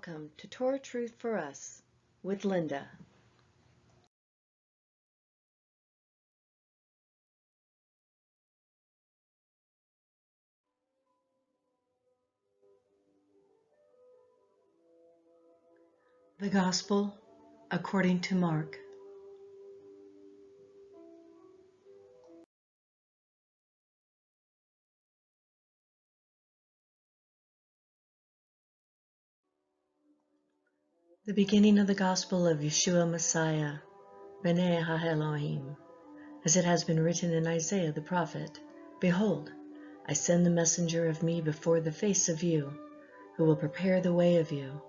Welcome to Torah Truth for Us with Linda. The Gospel according to Mark. The beginning of the Gospel of Yeshua Messiah, B'nai Elohim, as it has been written in Isaiah the prophet, Behold, I send the messenger of me before the face of you, who will prepare the way of you.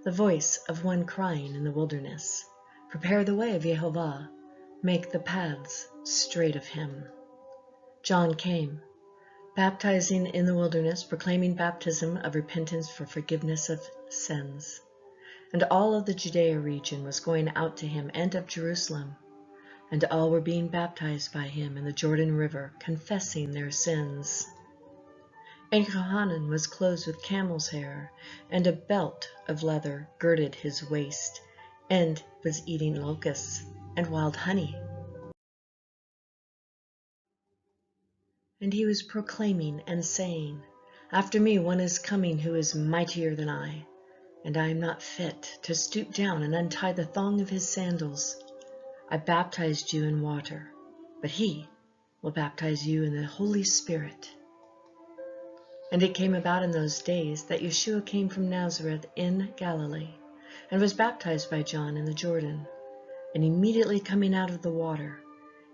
The voice of one crying in the wilderness, Prepare the way of YHWH, make the paths straight of him. John came, baptizing in the wilderness, proclaiming baptism of repentance for forgiveness of sins. And all of the Judea region was going out to him, and of Jerusalem. And all were being baptized by him in the Jordan River, confessing their sins. And Yochanan was clothed with camel's hair, and a belt of leather girded his waist, and was eating locusts and wild honey. And he was proclaiming and saying, After me one is coming who is mightier than I, and I am not fit to stoop down and untie the thong of his sandals. I baptized you in water, but he will baptize you in the Holy Spirit. And it came about in those days that Yeshua came from Nazareth in Galilee, and was baptized by John in the Jordan. And immediately coming out of the water,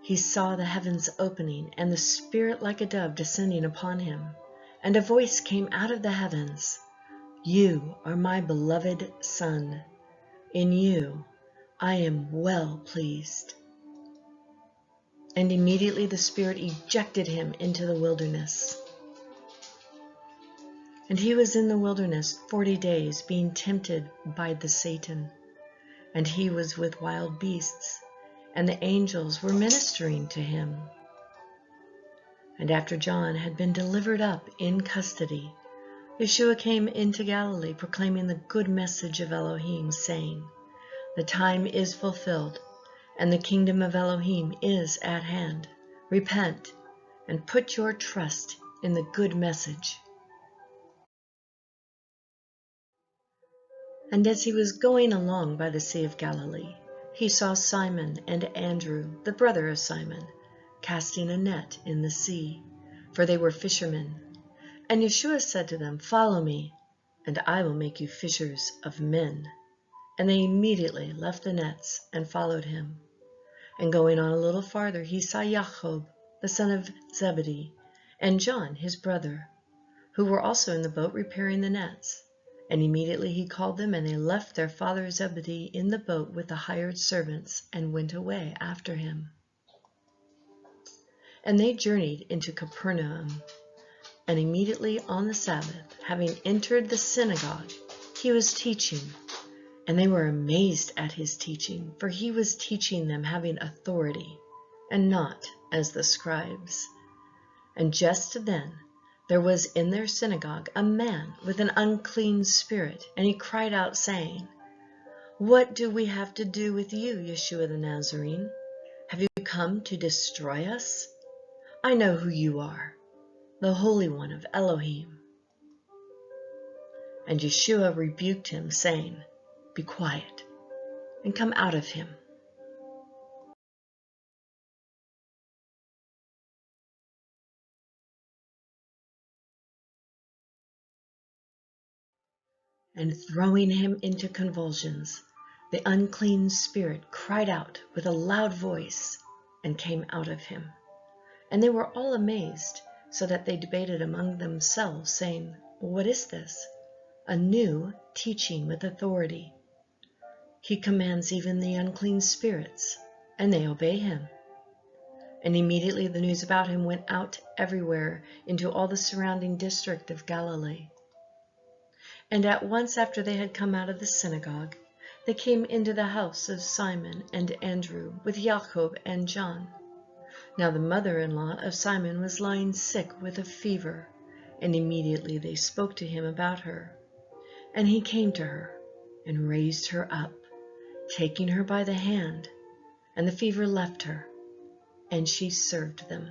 he saw the heavens opening, and the Spirit like a dove descending upon him. And a voice came out of the heavens, You are my beloved Son. In you I am well pleased. And immediately the Spirit ejected him into the wilderness. And he was in the wilderness 40 days, being tempted by the Satan. And he was with wild beasts, and the angels were ministering to him. And after John had been delivered up in custody, Yeshua came into Galilee, proclaiming the good message of Elohim, saying, The time is fulfilled, and the kingdom of Elohim is at hand. Repent, and put your trust in the good message. And as he was going along by the Sea of Galilee, he saw Simon and Andrew, the brother of Simon, casting a net in the sea, for they were fishermen. And Yeshua said to them, Follow me, and I will make you fishers of men. And they immediately left the nets and followed him. And going on a little farther, he saw Jacob, the son of Zebedee, and John, his brother, who were also in the boat repairing the nets. And immediately he called them, and they left their father Zebedee in the boat with the hired servants, and went away after him. And they journeyed into Capernaum. And immediately on the Sabbath, having entered the synagogue, he was teaching. And they were amazed at his teaching, for he was teaching them having authority, and not as the scribes. And just then there was in their synagogue a man with an unclean spirit, and he cried out, saying, What do we have to do with you, Yeshua the Nazarene? Have you come to destroy us? I know who you are, the Holy One of Elohim. And Yeshua rebuked him, saying, Be quiet, and come out of him. And throwing him into convulsions, the unclean spirit cried out with a loud voice, and came out of him. And they were all amazed, so that they debated among themselves, saying, What is this? A new teaching with authority. He commands even the unclean spirits, and they obey him. And immediately the news about him went out everywhere into all the surrounding district of Galilee. And at once after they had come out of the synagogue, they came into the house of Simon and Andrew with Jacob and John. Now the mother-in-law of Simon was lying sick with a fever, and immediately they spoke to him about her. And he came to her and raised her up, taking her by the hand, and the fever left her, and she served them.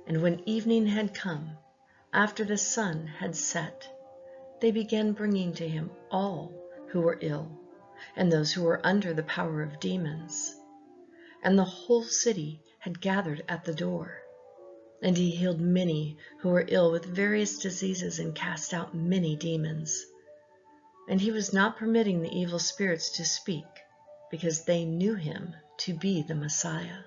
And when evening had come, after the sun had set, they began bringing to him all who were ill, and those who were under the power of demons. And the whole city had gathered at the door. And he healed many who were ill with various diseases and cast out many demons. And he was not permitting the evil spirits to speak, because they knew him to be the Messiah.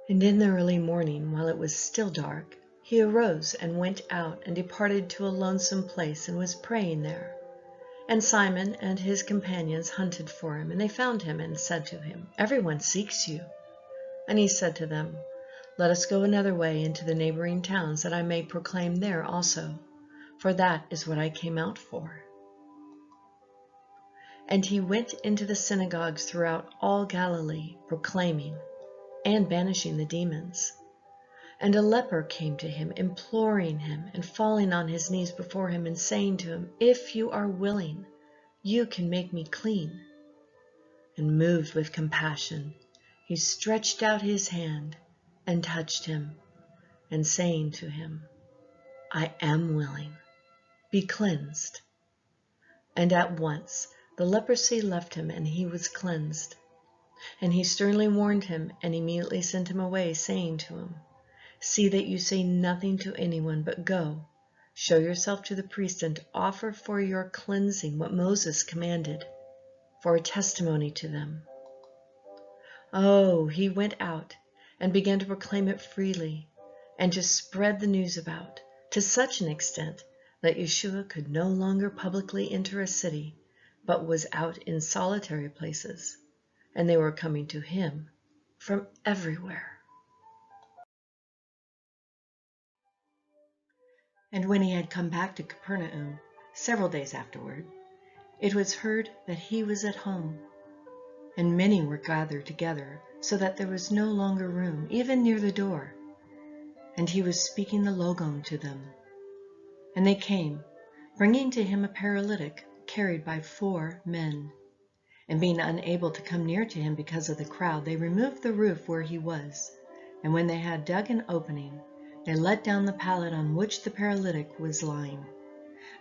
And in the early morning, while it was still dark, he arose and went out and departed to a lonesome place and was praying there. And Simon and his companions hunted for him, and they found him and said to him, "Everyone seeks you." And he said to them, "Let us go another way into the neighboring towns, that I may proclaim there also, for that is what I came out for." And he went into the synagogues throughout all Galilee, proclaiming and banishing the demons. And a leper came to him, imploring him, and falling on his knees before him, and saying to him, "If you are willing, you can make me clean." And moved with compassion, he stretched out his hand and touched him, and saying to him, "I am willing, be cleansed." And at once the leprosy left him, and he was cleansed. And he sternly warned him, and immediately sent him away, saying to him, "See that you say nothing to anyone, but go, show yourself to the priest, and offer for your cleansing what Moses commanded, for a testimony to them." Oh, he went out and began to proclaim it freely, and to spread the news about, to such an extent that Yeshua could no longer publicly enter a city, but was out in solitary places, and they were coming to him from everywhere. And when he had come back to Capernaum, several days afterward, it was heard that he was at home. And many were gathered together, so that there was no longer room, even near the door. And he was speaking the Logon to them. And they came, bringing to him a paralytic carried by 4 men. And being unable to come near to him because of the crowd, they removed the roof where he was. And when they had dug an opening, they let down the pallet on which the paralytic was lying.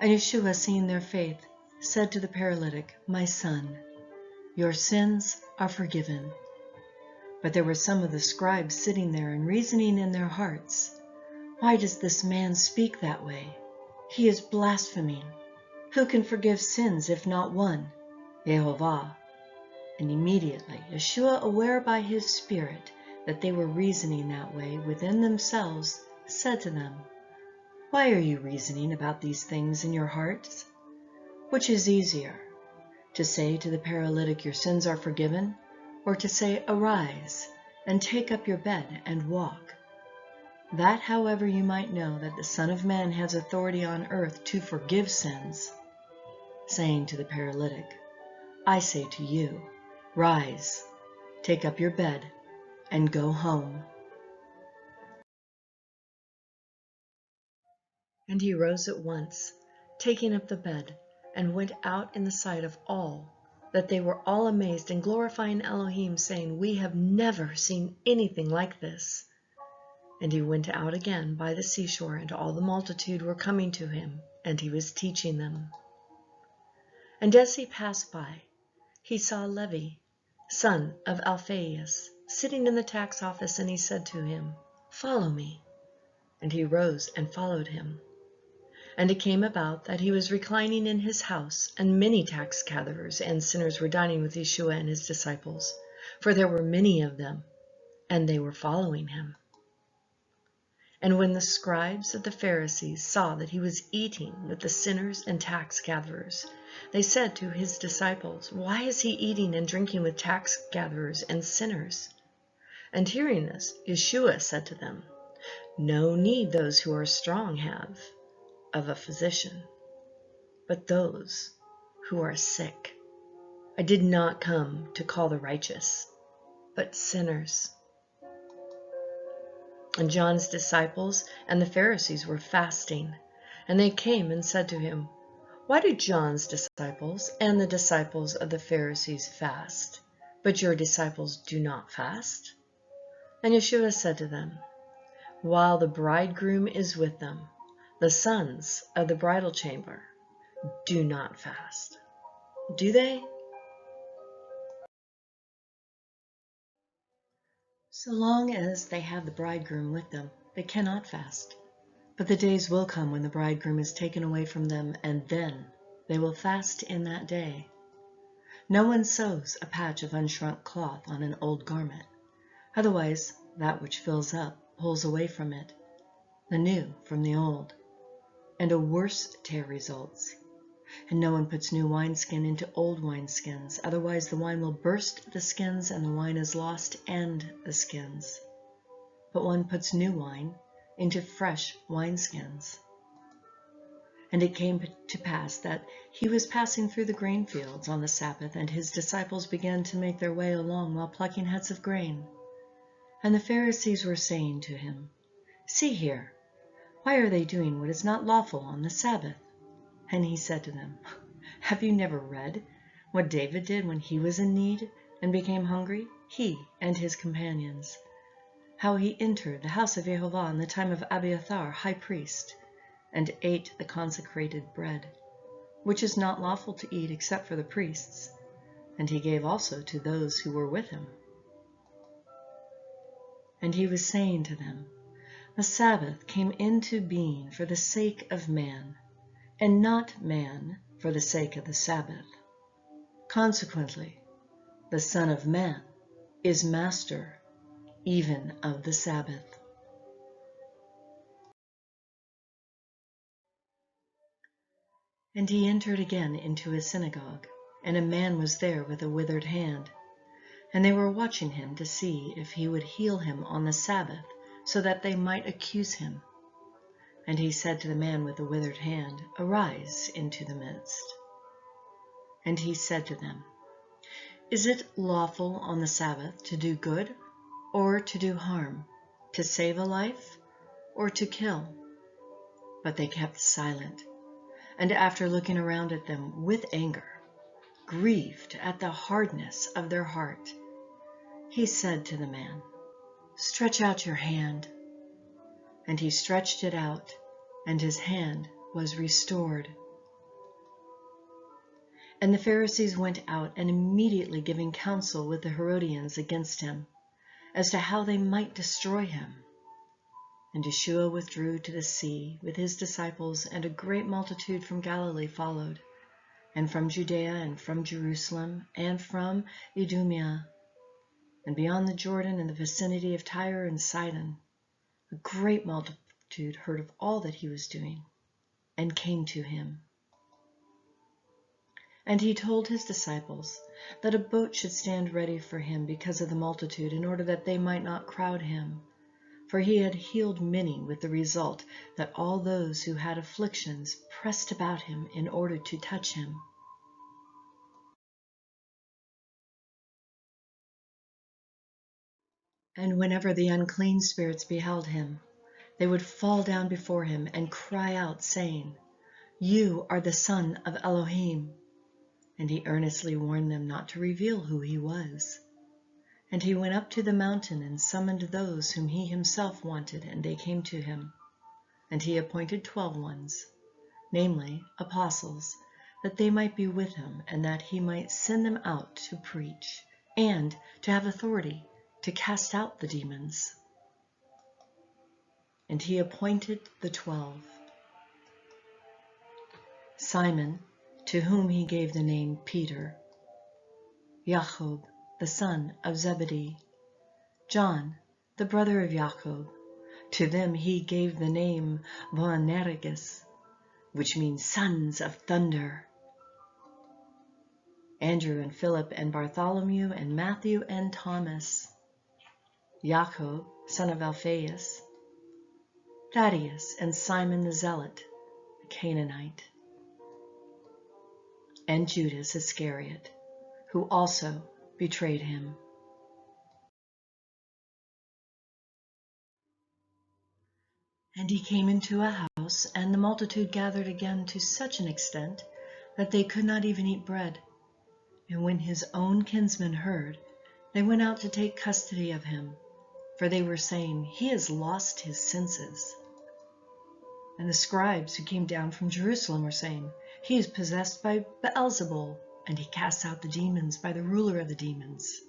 And Yeshua, seeing their faith, said to the paralytic, "My son, your sins are forgiven." But there were some of the scribes sitting there and reasoning in their hearts, "Why does this man speak that way? He is blaspheming. Who can forgive sins if not one, YHWH?" And immediately Yeshua, aware by his Spirit that they were reasoning that way within themselves, said to them, "Why are you reasoning about these things in your hearts? Which is easier, to say to the paralytic, 'Your sins are forgiven,' or to say, 'Arise, and take up your bed and walk'? That, however, you might know that the Son of Man has authority on earth to forgive sins." Saying to the paralytic, "I say to you, rise, take up your bed, and go home." And he rose at once, taking up the bed, and went out in the sight of all, that they were all amazed, and glorifying Elohim, saying, "We have never seen anything like this." And he went out again by the seashore, and all the multitude were coming to him, and he was teaching them. And as he passed by, he saw Levi, son of Alphaeus, sitting in the tax office, and he said to him, "Follow me." And he rose and followed him. And it came about that he was reclining in his house, and many tax gatherers and sinners were dining with Yeshua and his disciples, for there were many of them, and they were following him. And when the scribes of the Pharisees saw that he was eating with the sinners and tax gatherers, they said to his disciples, "Why is he eating and drinking with tax gatherers and sinners?" And hearing this, Yeshua said to them, "No need those who are strong have of a physician, but those who are sick. I did not come to call the righteous, but sinners." And John's disciples and the Pharisees were fasting, and they came and said to him, "Why do John's disciples and the disciples of the Pharisees fast, but your disciples do not fast?" And Yeshua said to them, "While the bridegroom is with them, the sons of the bridal chamber do not fast, do they?" So long as they have the bridegroom with them, they cannot fast. But the days will come when the bridegroom is taken away from them, and then they will fast in that day. No one sews a patch of unshrunk cloth on an old garment. Otherwise, that which fills up pulls away from it, the new from the old, and a worse tear results. And no one puts new wineskin into old wineskins, otherwise the wine will burst the skins, and the wine is lost and the skins. But one puts new wine into fresh wineskins. And it came to pass that he was passing through the grain fields on the Sabbath, and his disciples began to make their way along while plucking heads of grain. And the Pharisees were saying to him, "See here, why are they doing what is not lawful on the Sabbath?" And he said to them, "Have you never read what David did when he was in need and became hungry, he and his companions? How he entered the house of Jehovah in the time of Abiathar, high priest, and ate the consecrated bread, which is not lawful to eat except for the priests, and he gave also to those who were with him." And he was saying to them, "The Sabbath came into being for the sake of man, and not man for the sake of the Sabbath. Consequently, the Son of Man is master even of the Sabbath." And he entered again into his synagogue, and a man was there with a withered hand. And they were watching him to see if he would heal him on the Sabbath, so that they might accuse him. And he said to the man with the withered hand, "Arise into the midst." And he said to them, "Is it lawful on the Sabbath to do good or to do harm, to save a life or to kill?" But they kept silent. And after looking around at them with anger, grieved at the hardness of their heart, he said to the man, "Stretch out your hand." And he stretched it out, and his hand was restored. And the Pharisees went out, and immediately giving counsel with the Herodians against him, as to how they might destroy him. And Yeshua withdrew to the sea with his disciples, and a great multitude from Galilee followed, and from Judea, and from Jerusalem, and from Idumea, and beyond the Jordan, in the vicinity of Tyre and Sidon. A great multitude heard of all that he was doing, and came to him. And he told his disciples that a boat should stand ready for him because of the multitude, in order that they might not crowd him. For he had healed many, with the result that all those who had afflictions pressed about him in order to touch him. And whenever the unclean spirits beheld him, they would fall down before him and cry out, saying, "You are the Son of Elohim." And he earnestly warned them not to reveal who he was. And he went up to the mountain and summoned those whom he himself wanted, and they came to him. And he appointed 12 ones, namely, apostles, that they might be with him, and that he might send them out to preach, and to have authority to cast out the demons. And he appointed the 12. Simon, to whom he gave the name Peter, Jacob, the son of Zebedee, John, the brother of Jacob, to them he gave the name Boanerges, which means sons of thunder, Andrew and Philip and Bartholomew and Matthew and Thomas, Jacob, son of Alphaeus, Thaddeus and Simon the Zealot, the Canaanite, and Judas Iscariot, who also betrayed him. And he came into a house, and the multitude gathered again to such an extent that they could not even eat bread. And when his own kinsmen heard, they went out to take custody of him, for they were saying, "He has lost his senses." And the scribes who came down from Jerusalem were saying, "He is possessed by Beelzebul, and he casts out the demons by the ruler of the demons."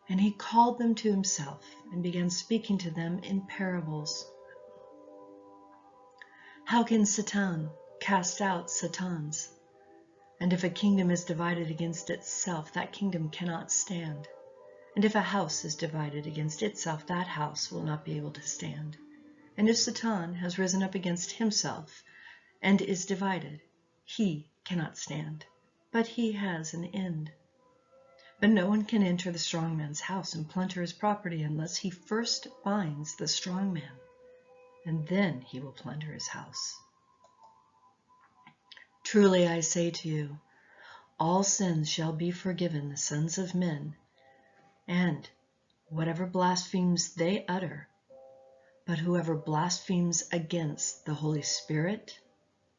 And he called them to himself and began speaking to them in parables. How can Satan cast out Satans? And if a kingdom is divided against itself, that kingdom cannot stand. And if a house is divided against itself, that house will not be able to stand. And if Satan has risen up against himself and is divided, he cannot stand, but he has an end. But no one can enter the strong man's house and plunder his property unless he first binds the strong man, and then he will plunder his house. Truly I say to you, all sins shall be forgiven the sons of men, and whatever blasphemies they utter. But whoever blasphemes against the Holy Spirit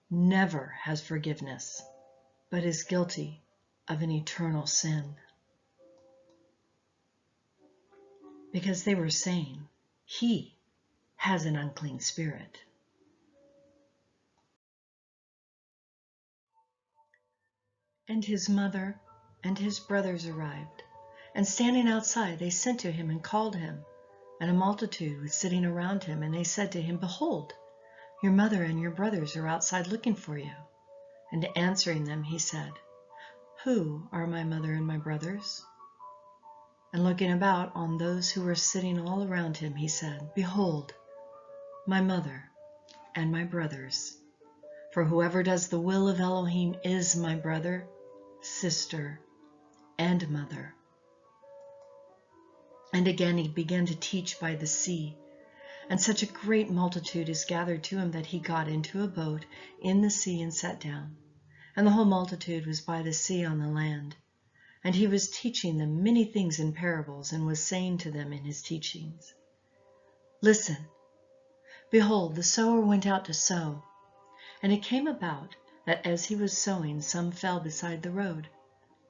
never has forgiveness, but is guilty of an eternal sin. Because they were saying, "He has an unclean spirit." And his mother and his brothers arrived, and standing outside they sent to him and called him. And a multitude was sitting around him, and they said to him, "Behold, your mother and your brothers are outside looking for you." And answering them, he said, "Who are my mother and my brothers?" And looking about on those who were sitting all around him, he said, "Behold, my mother and my brothers. For whoever does the will of Elohim is my brother, sister, and mother." And again he began to teach by the sea. And such a great multitude is gathered to him that he got into a boat in the sea and sat down. And the whole multitude was by the sea on the land. And he was teaching them many things in parables, and was saying to them in his teachings, "Listen, behold, the sower went out to sow. And it came about that as he was sowing, some fell beside the road,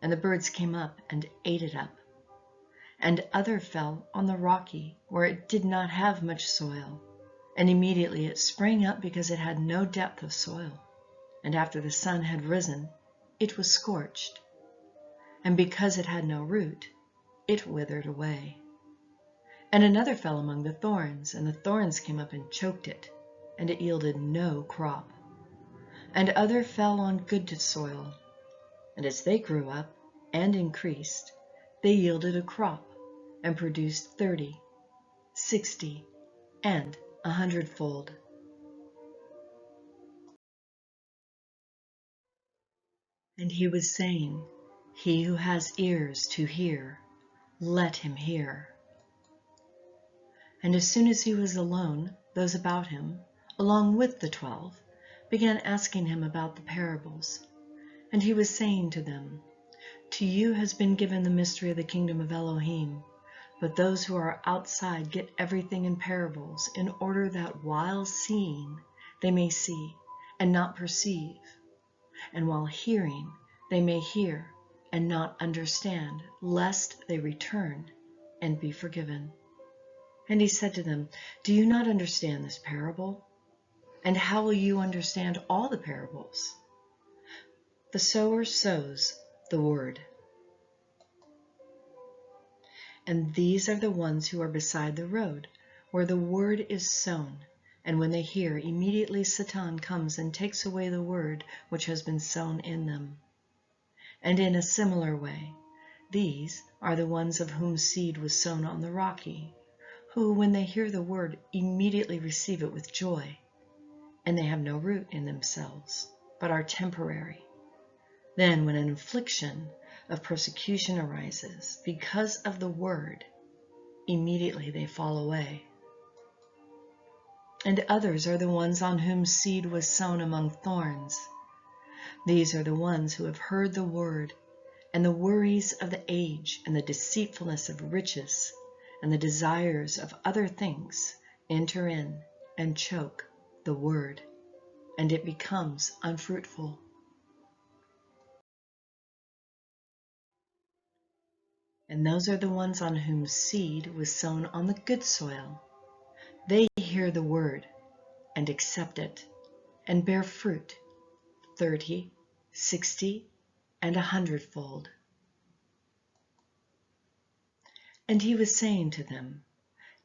and the birds came up and ate it up. And other fell on the rocky, where it did not have much soil, and immediately it sprang up because it had no depth of soil. And after the sun had risen, it was scorched. And because it had no root, it withered away. And another fell among the thorns, and the thorns came up and choked it, and it yielded no crop. And other fell on good soil, and as they grew up and increased, they yielded a crop, and produced 30, 60, and 100-fold. And he was saying, "He who has ears to hear, let him hear." And as soon as he was alone, those about him, along with the 12, began asking him about the parables. And he was saying to them, "To you has been given the mystery of the kingdom of Elohim, but those who are outside get everything in parables, in order that while seeing they may see and not perceive, and while hearing they may hear and not understand, lest they return and be forgiven." And he said to them, "Do you not understand this parable? And how will you understand all the parables? The sower sows the word. And these are the ones who are beside the road, where the word is sown. And when they hear, immediately Satan comes and takes away the word which has been sown in them. And in a similar way, these are the ones of whom seed was sown on the rocky, who, when they hear the word, immediately receive it with joy. And they have no root in themselves, but are temporary. Then when an affliction of persecution arises because of the word, immediately they fall away. And others are the ones on whom seed was sown among thorns. These are the ones who have heard the word, and the worries of the age, and the deceitfulness of riches, and the desires of other things enter in and choke the word, and it becomes unfruitful. And those are the ones on whom seed was sown on the good soil. They hear the word and accept it, and bear fruit, 30, 60, and 100-fold. And he was saying to them,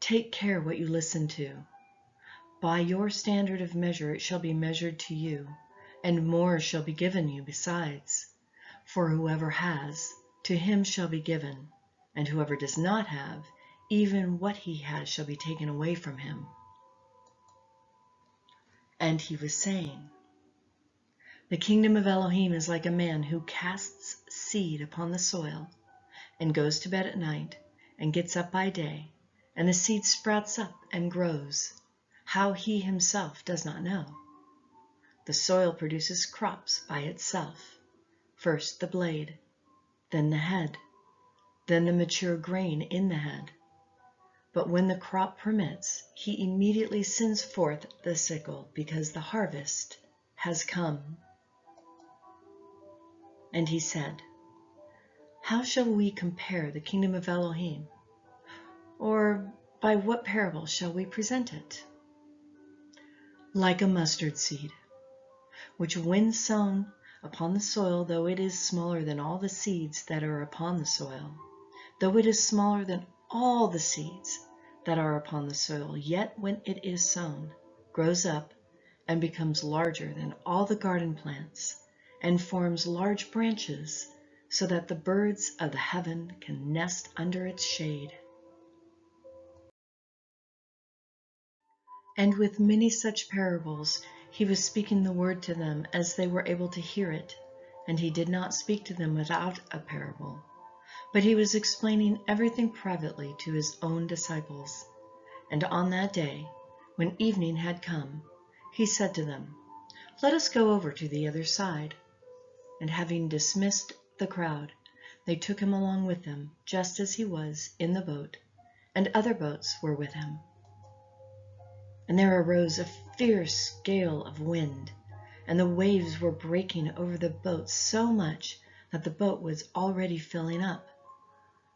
take care what you listen to. By your standard of measure it shall be measured to you, and more shall be given you besides. For whoever has, to him shall be given, and whoever does not have, even what he has shall be taken away from him. And he was saying, the kingdom of Elohim is like a man who casts seed upon the soil, and goes to bed at night, and gets up by day, and the seed sprouts up and grows, how he himself does not know. The soil produces crops by itself, first the blade, then the head, then the mature grain in the head. But when the crop permits, he immediately sends forth the sickle, because the harvest has come. And he said, how shall we compare the kingdom of Elohim? Or by what parable shall we present it? Like a mustard seed, which when sown upon the soil, though it is smaller than all the seeds that are upon the soil, though it is smaller than all the seeds that are upon the soil, yet when it is sown, grows up and becomes larger than all the garden plants, and forms large branches, so that the birds of the heaven can nest under its shade. And with many such parables he was speaking the word to them as they were able to hear it, and he did not speak to them without a parable. But he was explaining everything privately to his own disciples. And on that day, when evening had come, he said to them, let us go over to the other side. And having dismissed the crowd, they took him along with them, just as he was in the boat, and other boats were with him. And there arose a fierce gale of wind, and the waves were breaking over the boat so much that the boat was already filling up.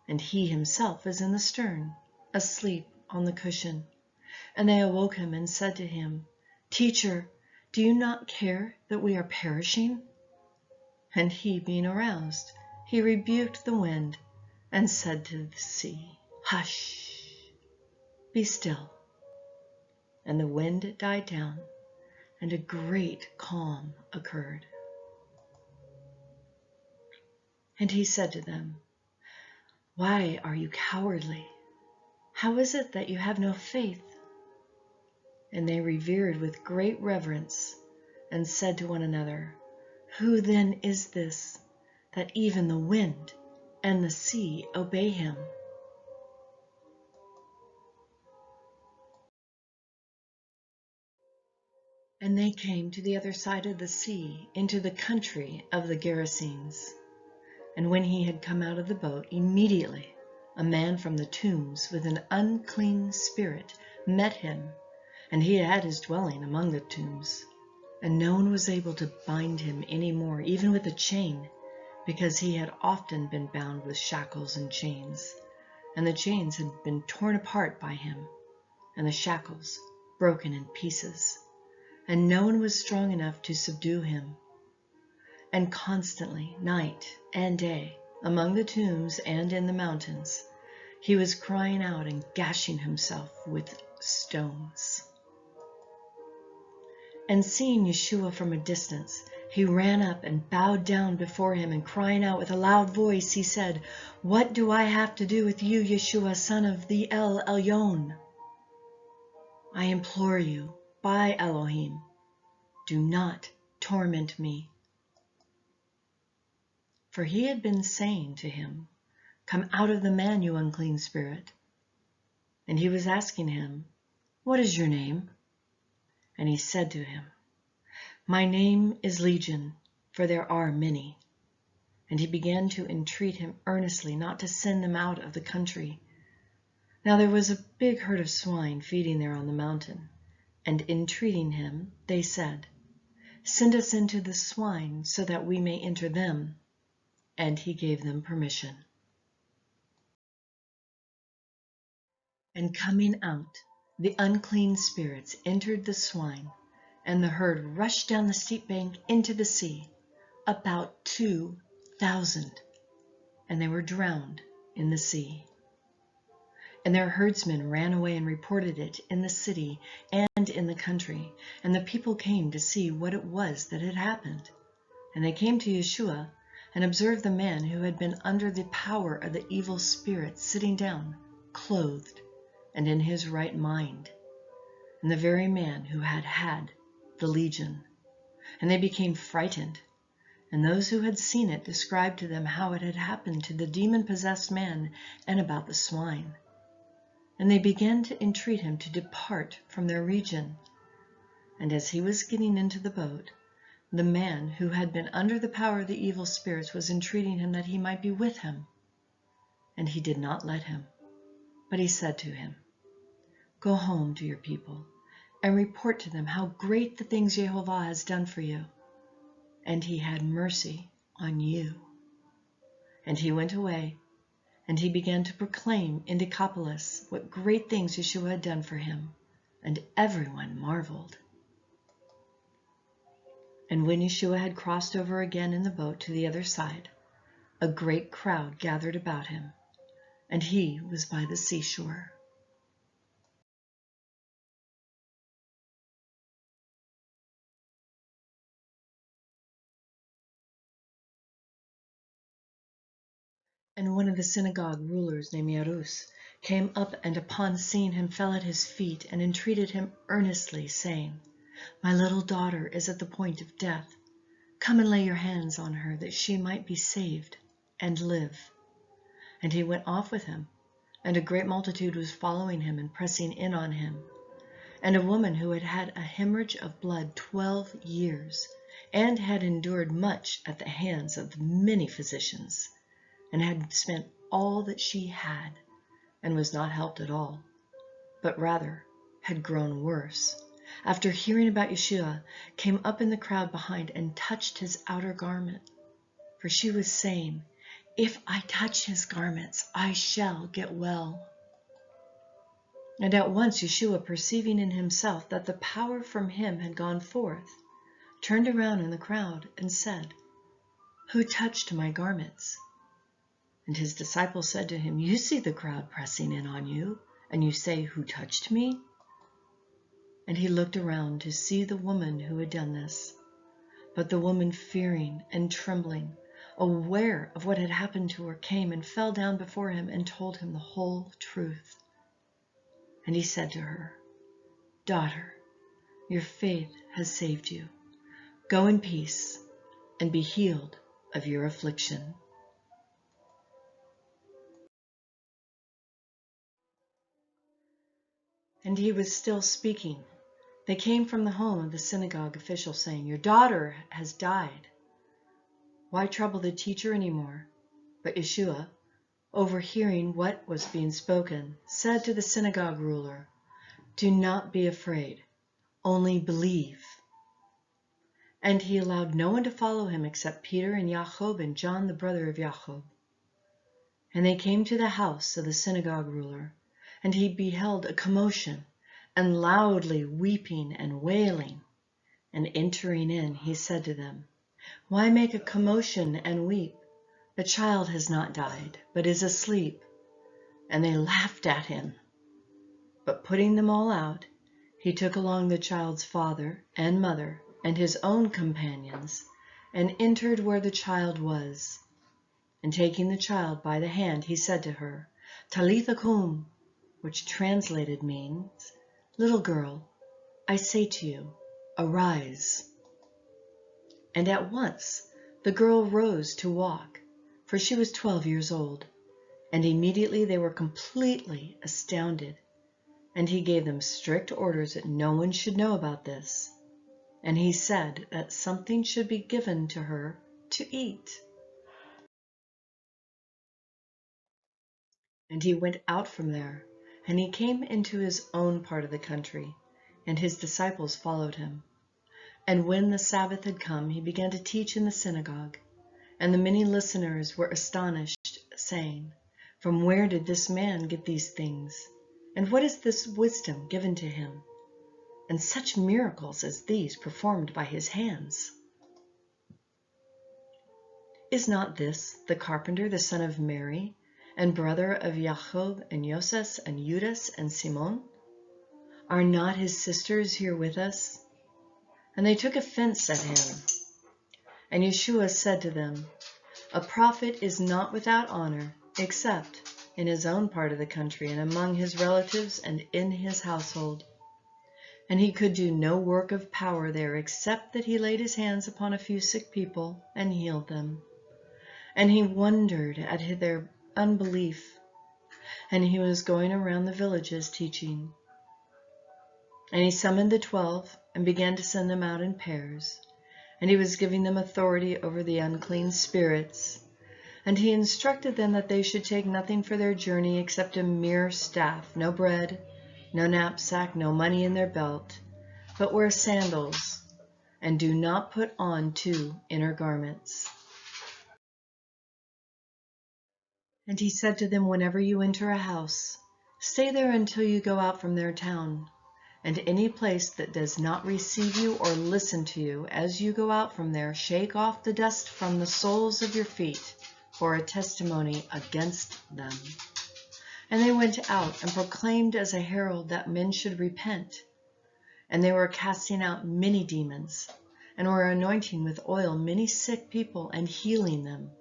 And he himself was in the stern, asleep on the cushion. And they awoke him and said to him, Teacher, do you not care that we are perishing? And he, being aroused, he rebuked the wind and said to the sea, Hush, be still. And the wind died down, and a great calm occurred. And he said to them, Why are you cowardly? How is it that you have no faith? And they revered with great reverence, and said to one another, Who then is this, that even the wind and the sea obey him? And they came to the other side of the sea, into the country of the Gerasenes. And when he had come out of the boat, immediately a man from the tombs with an unclean spirit met him, and he had his dwelling among the tombs. And no one was able to bind him any more, even with a chain, because he had often been bound with shackles and chains, and the chains had been torn apart by him, and the shackles broken in pieces, and no one was strong enough to subdue him. And constantly, night and day, among the tombs and in the mountains, he was crying out and gashing himself with stones. And seeing Yeshua from a distance, he ran up and bowed down before him, and crying out with a loud voice, he said, What do I have to do with you, Yeshua, son of the El Elyon? I implore you, by Elohim, do not torment me. For he had been saying to him, Come out of the man, you unclean spirit. And he was asking him, What is your name? And he said to him, My name is Legion, for there are many. And he began to entreat him earnestly not to send them out of the country. Now there was a big herd of swine feeding there on the mountain, And entreating him, they said, "Send us into the swine, so that we may enter them." And he gave them permission. And coming out, the unclean spirits entered the swine, and the herd rushed down the steep bank into the sea, about 2,000, and they were drowned in the sea. And their herdsmen ran away and reported it in the city and in the country, and the people came to see what it was that had happened. And they came to Yeshua and observed the man who had been under the power of the evil spirit sitting down, clothed, and in his right mind, and the very man who had had the legion. And they became frightened. And those who had seen it described to them how it had happened to the demon-possessed man and about the swine. And they began to entreat him to depart from their region. And as he was getting into the boat, the man who had been under the power of the evil spirits was entreating him that he might be with him. And he did not let him, but he said to him, "Go home to your people and report to them how great the things Jehovah has done for you. And he had mercy on you." And he went away, and he began to proclaim in Decapolis what great things Yeshua had done for him, and everyone marveled. And when Yeshua had crossed over again in the boat to the other side, a great crowd gathered about him, and he was by the seashore. And one of the synagogue rulers named Yarus came up, and upon seeing him fell at his feet and entreated him earnestly, saying, "My little daughter is at the point of death. Come and lay your hands on her, that she might be saved and live." And he went off with him, and a great multitude was following him and pressing in on him. And a woman who had had a hemorrhage of blood 12 years, and had endured much at the hands of many physicians, and had spent all that she had, and was not helped at all, but rather had grown worse, after hearing about Yeshua, came up in the crowd behind and touched his outer garment. For she was saying, "If I touch his garments, I shall get well." And at once Yeshua, perceiving in himself that the power from him had gone forth, turned around in the crowd and said, "Who touched my garments?" And his disciples said to him, "You see the crowd pressing in on you, and you say, 'Who touched me?'" And he looked around to see the woman who had done this. But the woman, fearing and trembling, aware of what had happened to her, came and fell down before him and told him the whole truth. And he said to her, "Daughter, your faith has saved you. Go in peace and be healed of your affliction." And he was still speaking. They came from the home of the synagogue official, saying, "Your daughter has died. Why trouble the teacher anymore?" But Yeshua, overhearing what was being spoken, said to the synagogue ruler, "Do not be afraid, only believe." And he allowed no one to follow him except Peter and Jacob and John, the brother of Jacob. And they came to the house of the synagogue ruler, and he beheld a commotion, and loudly weeping and wailing. And entering in, he said to them, "Why make a commotion and weep? The child has not died, but is asleep." And they laughed at him. But putting them all out, he took along the child's father and mother and his own companions, and entered where the child was. And taking the child by the hand, he said to her, "Talitha cum," which translated means, "Little girl, I say to you, arise." And at once the girl rose to walk, for she was 12 years old. And immediately they were completely astounded. And he gave them strict orders that no one should know about this. And he said that something should be given to her to eat. And he went out from there, and he came into his own part of the country, and his disciples followed him. And when the Sabbath had come, he began to teach in the synagogue. And the many listeners were astonished, saying, "From where did this man get these things? And what is this wisdom given to him? And such miracles as these performed by his hands? Is not this the carpenter, the son of Mary, and brother of Jacob and Joses and Judas and Simon? Are not his sisters here with us?" And they took offense at him. And Yeshua said to them, "A prophet is not without honor, except in his own part of the country and among his relatives and in his household." And he could do no work of power there, except that he laid his hands upon a few sick people and healed them. And he wondered at their unbelief. And he was going around the villages teaching. And he summoned the 12 and began to send them out in pairs. And he was giving them authority over the unclean spirits. And he instructed them that they should take nothing for their journey except a mere staff, no bread, no knapsack, no money in their belt, but wear sandals, and do not put on 2 inner garments. And he said to them, "Whenever you enter a house, stay there until you go out from their town. And any place that does not receive you or listen to you as you go out from there, shake off the dust from the soles of your feet for a testimony against them." And they went out and proclaimed as a herald that men should repent. And they were casting out many demons, and were anointing with oil many sick people and healing them.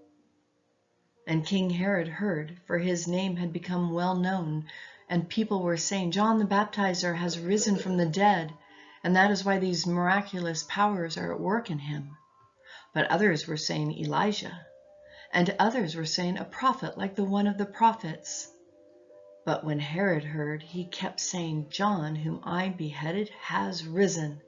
And King Herod heard, for his name had become well known, and people were saying, "John the Baptizer has risen from the dead, and that is why these miraculous powers are at work in him." But others were saying Elijah, and others were saying a prophet like the one of the prophets. But when Herod heard, he kept saying, "John, whom I beheaded, has risen."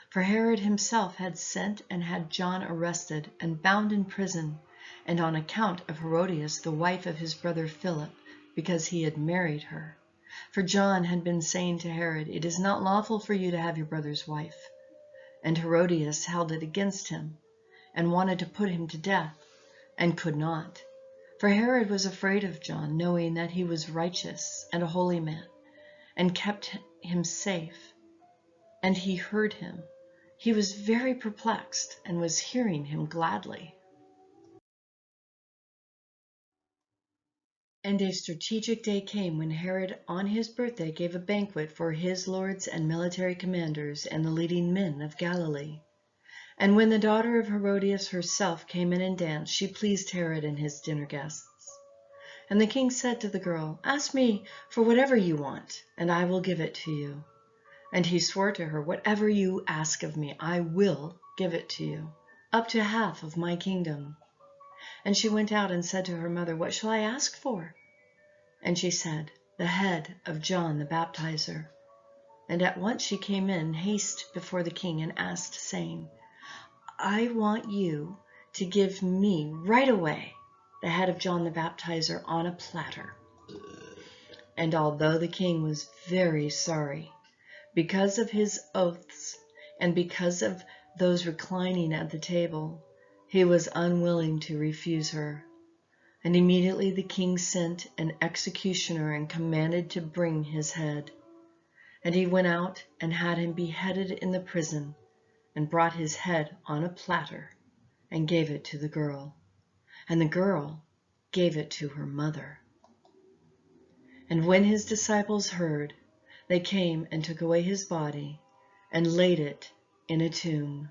For Herod himself had sent and had John arrested and bound in prison, and on account of Herodias, the wife of his brother Philip, because he had married her. For John had been saying to Herod, "It is not lawful for you to have your brother's wife." And Herodias held it against him, and wanted to put him to death, and could not. For Herod was afraid of John, knowing that he was righteous and a holy man, and kept him safe. And he heard him. He was very perplexed, and was hearing him gladly. And a strategic day came when Herod on his birthday gave a banquet for his lords and military commanders and the leading men of Galilee. And when the daughter of Herodias herself came in and danced, she pleased Herod and his dinner guests. And the king said to the girl, "Ask me for whatever you want, and I will give it to you." And he swore to her, "Whatever you ask of me, I will give it to you, up to half of my kingdom." And she went out and said to her mother, "What shall I ask for?" And she said, "The head of John the Baptizer." And at once she came in haste before the king and asked, saying, "I want you to give me right away the head of John the Baptizer on a platter." And although the king was very sorry, because of his oaths and because of those reclining at the table, he was unwilling to refuse her. And immediately the king sent an executioner and commanded to bring his head. And he went out and had him beheaded in the prison, and brought his head on a platter and gave it to the girl. And the girl gave it to her mother. And when his disciples heard, they came and took away his body and laid it in a tomb.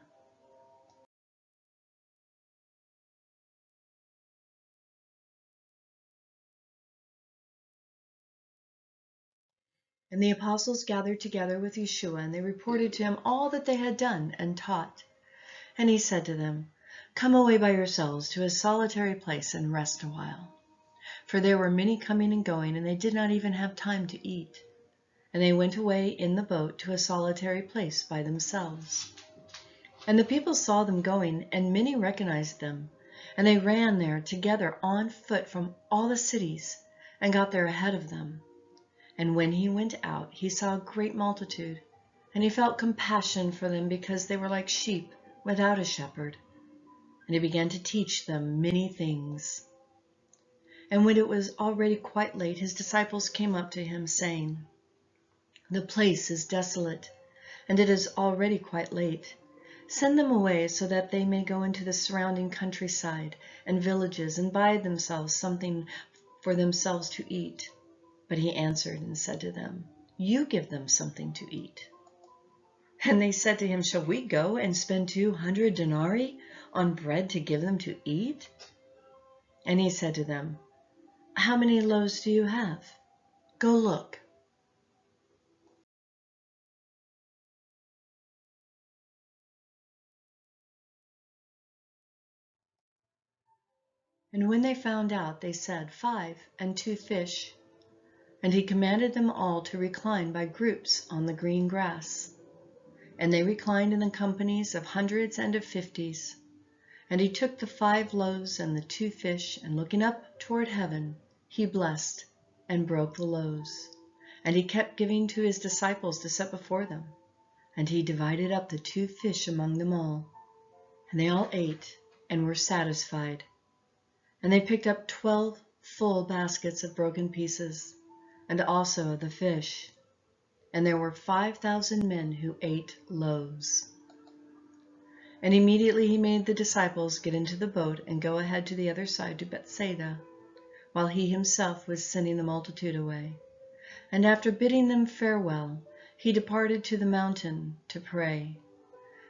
And the apostles gathered together with Yeshua, and they reported to him all that they had done and taught. And he said to them, "Come away by yourselves to a solitary place and rest a while." For there were many coming and going, and they did not even have time to eat. And they went away in the boat to a solitary place by themselves. And the people saw them going, and many recognized them. And they ran there together on foot from all the cities, and got there ahead of them. And when he went out, he saw a great multitude, And he felt compassion for them because they were like sheep without a shepherd. And he began to teach them many things. And when it was already quite late, his disciples came up to him, saying, "The place is desolate, and it is already quite late. Send them away so that they may go into the surrounding countryside and villages and buy themselves something for themselves to eat." But he answered and said to them, "You give them something to eat." And they said to him, "Shall we go and spend 200 denarii on bread to give them to eat?" And he said to them, "How many loaves do you have? Go look." And when they found out, they said, 5 and 2 fish. And he commanded them all to recline by groups on the green grass. And they reclined in the companies of hundreds and of fifties. And he took the 5 loaves and the 2 fish, and looking up toward heaven, he blessed and broke the loaves. And he kept giving to his disciples to set before them. And he divided up the 2 fish among them all. And they all ate and were satisfied. And they picked up 12 full baskets of broken pieces, and also of the fish. And there were 5,000 men who ate loaves. And immediately he made the disciples get into the boat and go ahead to the other side to Bethsaida, while he himself was sending the multitude away. And after bidding them farewell, he departed to the mountain to pray.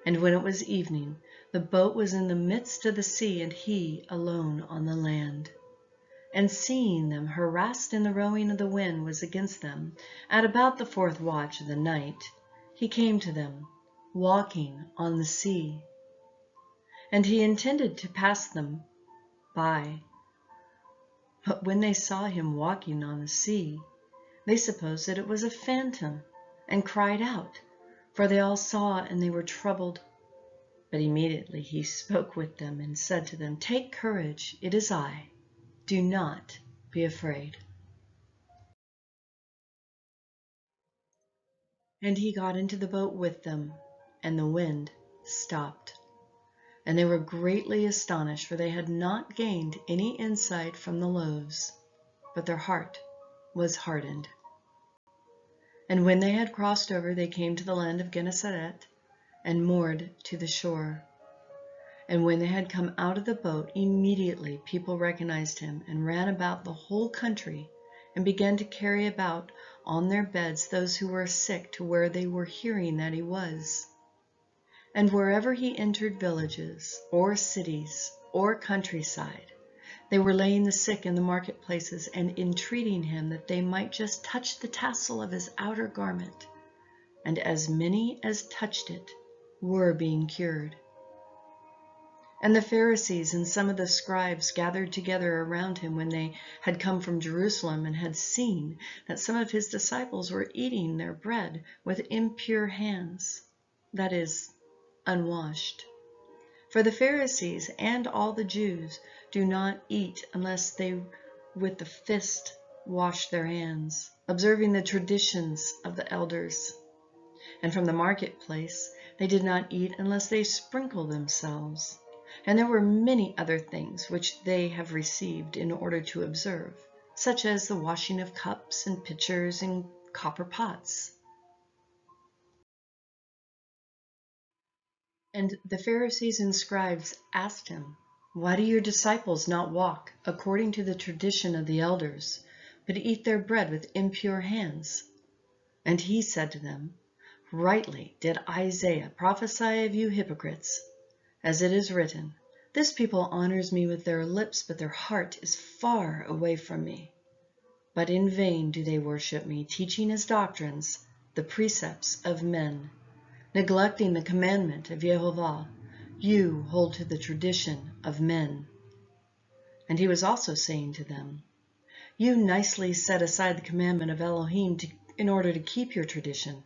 And when it was evening, the boat was in the midst of the sea, and he alone on the land. And seeing them harassed in the rowing of the wind was against them, at about the 4th watch of the night, he came to them, walking on the sea. And he intended to pass them by. But when they saw him walking on the sea, they supposed that it was a phantom, and cried out, for they all saw, and they were troubled. But immediately he spoke with them and said to them, "Take courage, it is I. Do not be afraid." And he got into the boat with them, and the wind stopped. And they were greatly astonished, for they had not gained any insight from the loaves, but their heart was hardened. And when they had crossed over, they came to the land of Gennesaret, and moored to the shore. And when they had come out of the boat, immediately people recognized him, and ran about the whole country, and began to carry about on their beds those who were sick to where they were hearing that he was. And wherever he entered villages, or cities, or countryside, they were laying the sick in the marketplaces, and entreating him that they might just touch the tassel of his outer garment. And as many as touched it were being cured. And the Pharisees and some of the scribes gathered together around him when they had come from Jerusalem, and had seen that some of his disciples were eating their bread with impure hands, that is, unwashed. For the Pharisees and all the Jews do not eat unless they with the fist wash their hands, observing the traditions of the elders. And from the marketplace they did not eat unless they sprinkle themselves. And there were many other things which they have received in order to observe, such as the washing of cups and pitchers and copper pots. And the Pharisees and scribes asked him, "Why do your disciples not walk according to the tradition of the elders, but eat their bread with impure hands?" And he said to them, "Rightly did Isaiah prophesy of you hypocrites, as it is written, 'This people honors me with their lips, but their heart is far away from me. But in vain do they worship me, teaching as doctrines the precepts of men. Neglecting the commandment of YHWH, you hold to the tradition of men.'" And he was also saying to them, "You nicely set aside the commandment of Elohim in order to keep your tradition.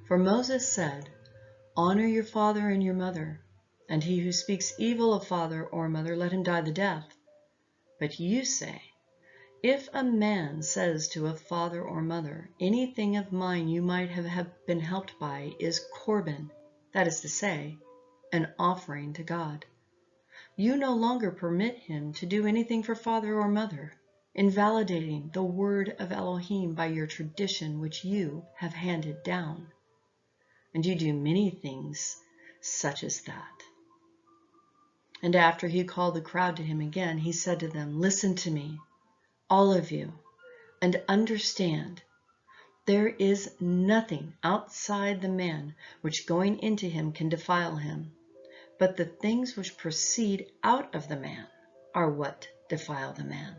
For Moses said, 'Honor your father and your mother,' and he who speaks evil of father or mother, let him die the death. But you say, If a man says to a father or mother, anything of mine you might have been helped by is Corban, that is to say, an offering to God, you no longer permit him to do anything for father or mother, invalidating the word of Elohim by your tradition which you have handed down. And you do many things such as that. And after he called the crowd to him again, he said to them, listen to me, all of you, and understand, there is nothing outside the man which going into him can defile him, but the things which proceed out of the man are what defile the man.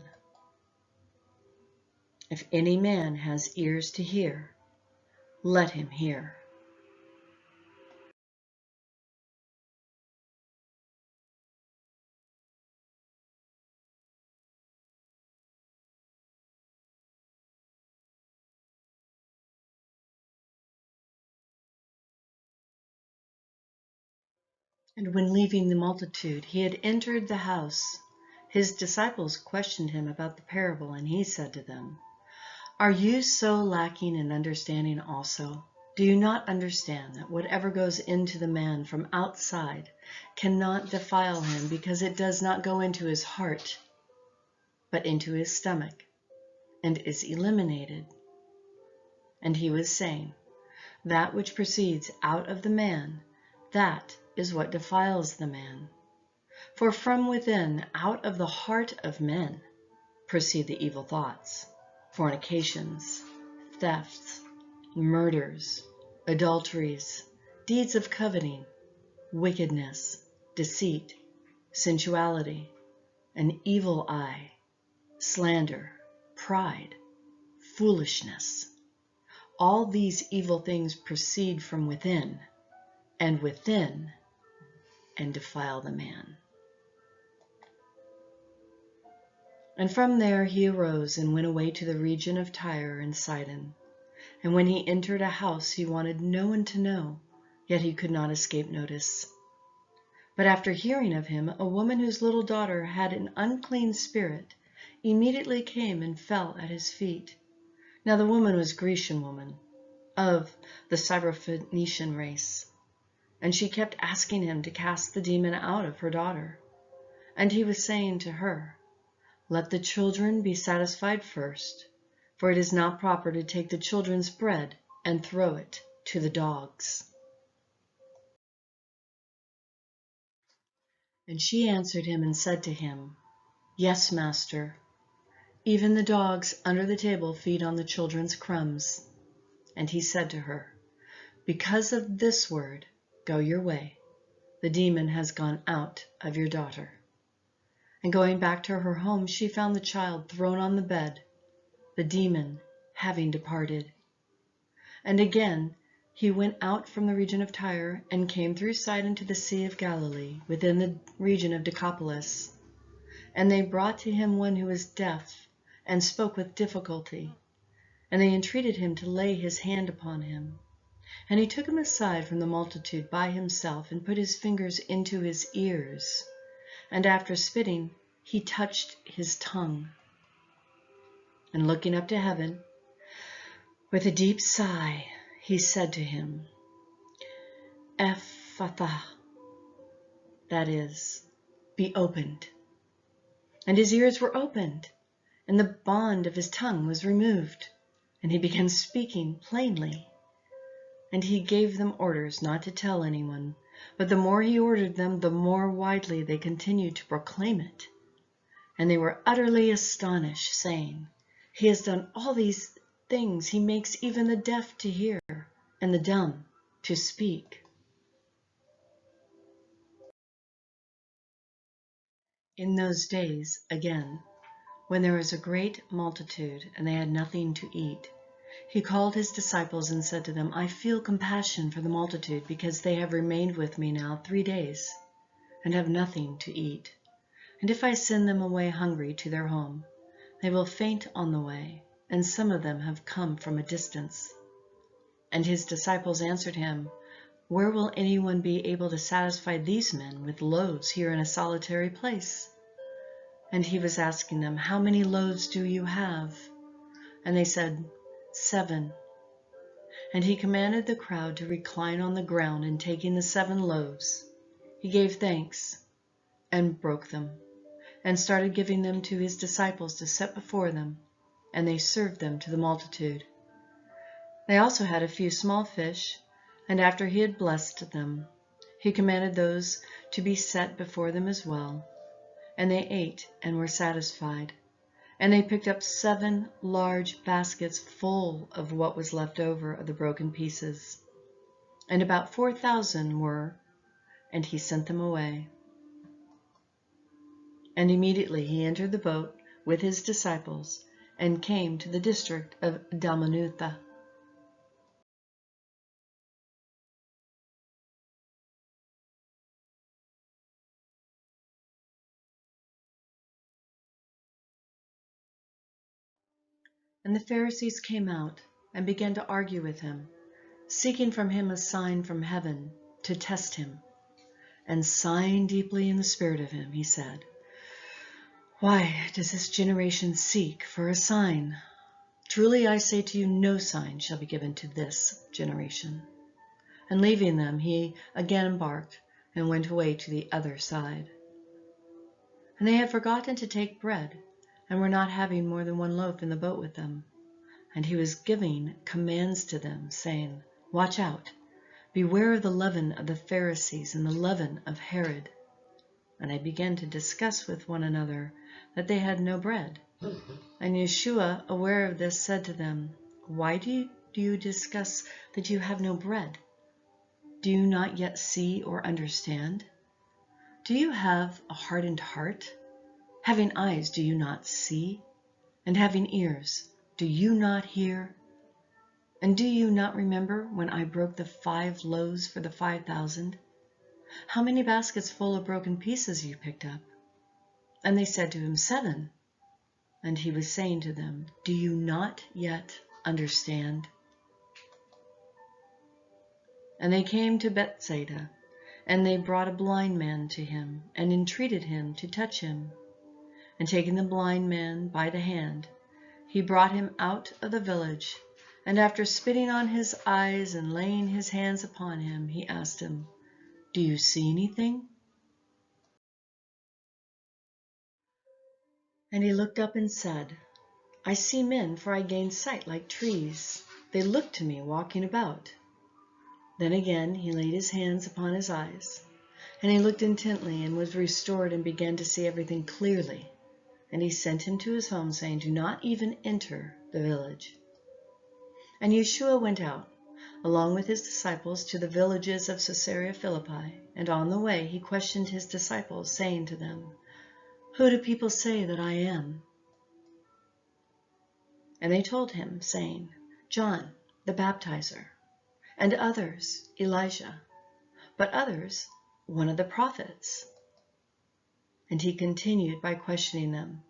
If any man has ears to hear, let him hear. And when leaving the multitude, he had entered the house. His disciples questioned him about the parable, and he said to them, are you so lacking in understanding also? Do you not understand that whatever goes into the man from outside cannot defile him, because it does not go into his heart, but into his stomach, and is eliminated? And he was saying, that which proceeds out of the man, that is what defiles the man. For from within, out of the heart of men, proceed the evil thoughts, fornications, thefts, murders, adulteries, deeds of coveting, wickedness, deceit, sensuality, an evil eye, slander, pride, foolishness. All these evil things proceed from within, and defile the man. And from there he arose and went away to the region of Tyre and Sidon. And when he entered a house, he wanted no one to know, yet he could not escape notice. But after hearing of him, a woman whose little daughter had an unclean spirit immediately came and fell at his feet. Now the woman was a Grecian woman, of the Syrophoenician race, and she kept asking him to cast the demon out of her daughter. And he was saying to her, let the children be satisfied first, for it is not proper to take the children's bread and throw it to the dogs. And she answered him and said to him, yes, master, even the dogs under the table feed on the children's crumbs. And he said to her, because of this word, go your way. The demon has gone out of your daughter. And going back to her home, she found the child thrown on the bed, the demon having departed. And again he went out from the region of Tyre and came through Sidon to the Sea of Galilee, within the region of Decapolis. And they brought to him one who was deaf and spoke with difficulty. And they entreated him to lay his hand upon him. And he took him aside from the multitude by himself and put his fingers into his ears. And after spitting, he touched his tongue. And looking up to heaven, with a deep sigh, he said to him, Ephphatha, that is, be opened. And his ears were opened, and the bond of his tongue was removed, and he began speaking plainly. And he gave them orders not to tell anyone, but the more he ordered them, the more widely they continued to proclaim it. And they were utterly astonished, saying, he has done all these things. He makes even the deaf to hear, and the dumb to speak. In those days, again, when there was a great multitude, and they had nothing to eat, he called his disciples and said to them, I feel compassion for the multitude, because they have remained with me now 3 days, and have nothing to eat. And if I send them away hungry to their home, they will faint on the way, and some of them have come from a distance. And his disciples answered him, where will anyone be able to satisfy these men with loaves here in a solitary place? And he was asking them, "How many loaves do you have?" And they said, "7." And he commanded the crowd to recline on the ground, and taking the 7 loaves, he gave thanks and broke them, and started giving them to his disciples to set before them, and they served them to the multitude. They also had a few small fish, and after he had blessed them, he commanded those to be set before them as well. And they ate and were satisfied. And they picked up 7 large baskets full of what was left over of the broken pieces. And about 4,000 were, and he sent them away. And immediately he entered the boat with his disciples, and came to the district of Dalmanutha. And the Pharisees came out and began to argue with him, seeking from him a sign from heaven to test him. And sighing deeply in the spirit of him, he said, "Why does this generation seek for a sign? Truly I say to you, no sign shall be given to this generation." And leaving them, he again embarked and went away to the other side. And they had forgotten to take bread, and were not having more than 1 loaf in the boat with them. And he was giving commands to them, saying, "Watch out, beware of the leaven of the Pharisees and the leaven of Herod." And they began to discuss with one another that they had no bread. And Yeshua, aware of this, said to them, "Why do you discuss that you have no bread? Do you not yet see or understand? Do you have a hardened heart? Having eyes, do you not see? And having ears, do you not hear? And do you not remember when I broke the 5 loaves for the 5,000? How many baskets full of broken pieces you picked up?" And they said to him, 7. And he was saying to them, "Do you not yet understand?" And they came to Bethsaida, and they brought a blind man to him, and entreated him to touch him. And taking the blind man by the hand, he brought him out of the village, and after spitting on his eyes and laying his hands upon him, he asked him, "Do you see anything?" And he looked up and said, "I see men, for I gained sight like trees. They look to me walking about." Then again he laid his hands upon his eyes, and he looked intently and was restored and began to see everything clearly. And he sent him to his home, saying, "Do not even enter the village." And Yeshua went out, along with his disciples, to the villages of Caesarea Philippi, and on the way he questioned his disciples, saying to them, "Who do people say that I am?" And they told him, saying, "John the Baptizer, and others Elijah, but others one of the prophets." And he continued by questioning them,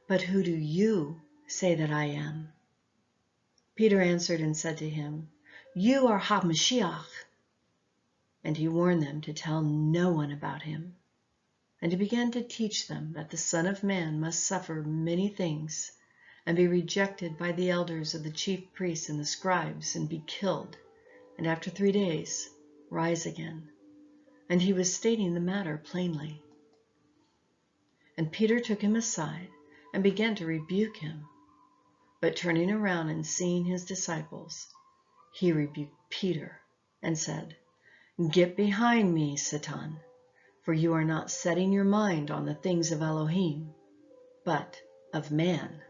"But who do you say that I am?" Peter answered and said to him, "You are HaMashiach." And he warned them to tell no one about him. And he began to teach them that the Son of Man must suffer many things, and be rejected by the elders of the chief priests and the scribes, and be killed, and after 3 days rise again. And he was stating the matter plainly. And Peter took him aside and began to rebuke him. But turning around and seeing his disciples, he rebuked Peter and said, "Get behind me, Satan, for you are not setting your mind on the things of Elohim, but of man."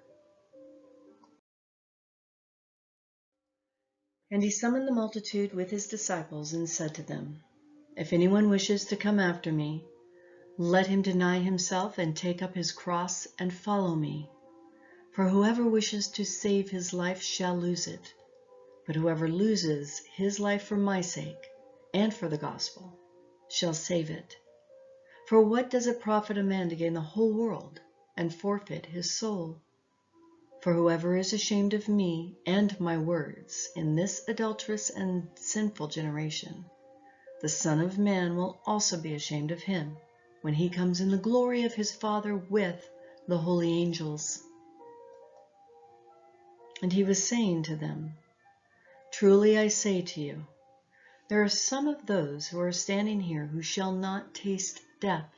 And he summoned the multitude with his disciples and said to them, "If anyone wishes to come after me, let him deny himself and take up his cross and follow me. For whoever wishes to save his life shall lose it, but whoever loses his life for my sake and for the gospel shall save it. For what does it profit a man to gain the whole world and forfeit his soul? For whoever is ashamed of me and my words in this adulterous and sinful generation, the Son of Man will also be ashamed of him when he comes in the glory of his Father with the holy angels. And he was saying to them, "Truly I say to you, there are some of those who are standing here who shall not taste death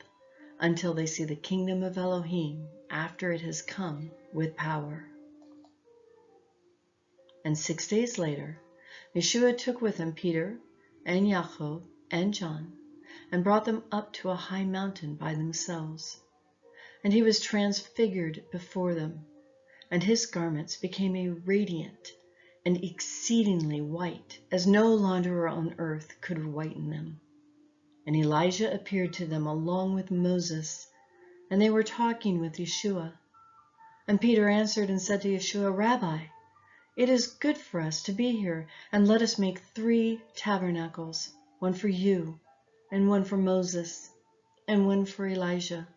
until they see the kingdom of Elohim after it has come with power." And 6 days later, Yeshua took with him Peter and Yaakov and John and brought them up to a high mountain by themselves. And he was transfigured before them, and his garments became a radiant and exceedingly white, as no launderer on earth could whiten them. And Elijah appeared to them along with Moses, and they were talking with Yeshua. And Peter answered and said to Yeshua, "Rabbi, it is good for us to be here, and let us make 3 tabernacles, one for you, and one for Moses, and one for Elijah."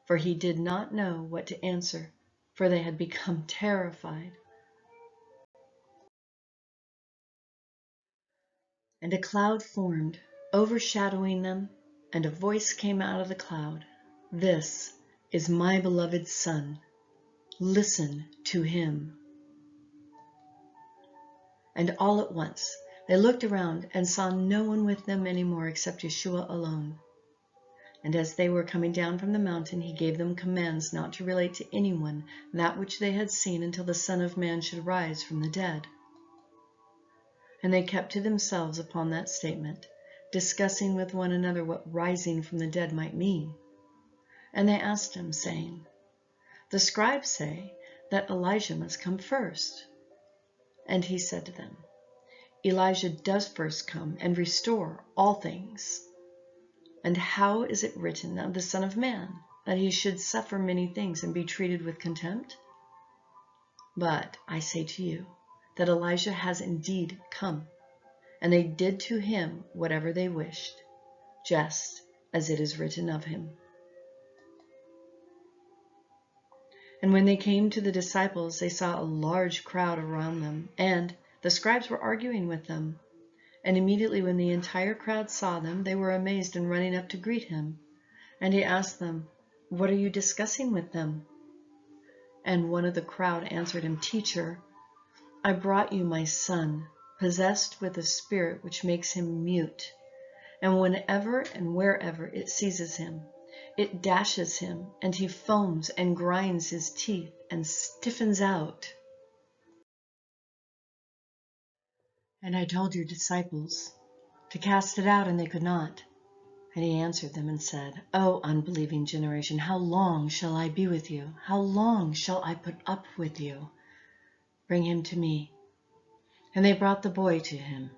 For he did not know what to answer, for they had become terrified. And a cloud formed, overshadowing them, and a voice came out of the cloud, "This is my beloved Son. Listen to him." And all at once they looked around and saw no one with them anymore except Yeshua alone. And as they were coming down from the mountain, he gave them commands not to relate to anyone that which they had seen until the Son of Man should rise from the dead. And they kept to themselves upon that statement, discussing with one another what rising from the dead might mean. And they asked him, saying, "The scribes say that Elijah must come first." And he said to them, "Elijah does first come and restore all things. And how is it written of the Son of Man, that he should suffer many things and be treated with contempt? But I say to you that Elijah has indeed come, and they did to him whatever they wished, just as it is written of him." And when they came to the disciples, they saw a large crowd around them, and the scribes were arguing with them. And immediately when the entire crowd saw them, they were amazed and running up to greet him. And he asked them, "What are you discussing with them?" And one of the crowd answered him, "Teacher, I brought you my son, possessed with a spirit which makes him mute. And whenever and wherever it seizes him, it dashes him, and he foams and grinds his teeth and stiffens out. And I told your disciples to cast it out, and they could not." And he answered them and said, "O unbelieving generation, how long shall I be with you? How long shall I put up with you? Bring him to me." And they brought the boy to him.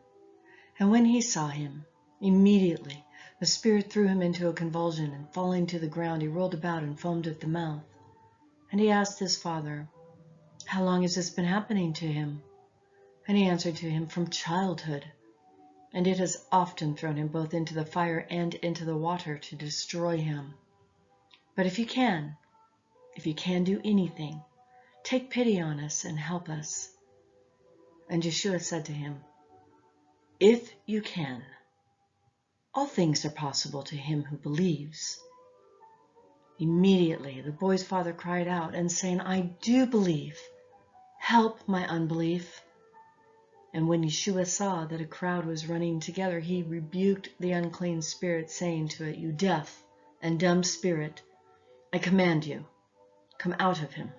And when he saw him, immediately the spirit threw him into a convulsion, and falling to the ground, he rolled about and foamed at the mouth. And he asked his father, "How long has this been happening to him?" And he answered to him, "From childhood. And it has often thrown him both into the fire and into the water to destroy him. But if you can do anything, take pity on us and help us." And Yeshua said to him, "If you can, all things are possible to him who believes." Immediately the boy's father cried out and saying, "I do believe. Help my unbelief." And when Yeshua saw that a crowd was running together, he rebuked the unclean spirit, saying to it, "You deaf and dumb spirit, I command you, come out of him,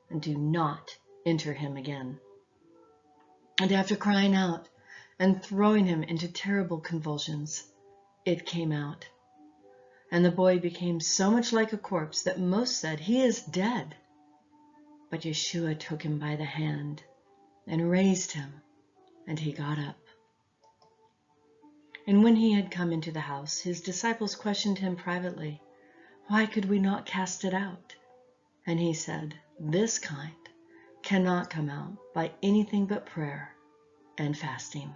and do not enter him again." And after crying out and throwing him into terrible convulsions, it came out. And the boy became so much like a corpse that most said, "He is dead." But Yeshua took him by the hand and raised him, and he got up. And when he had come into the house, his disciples questioned him privately, "Why could we not cast it out?" And he said, "This kind cannot come out by anything but prayer and fasting."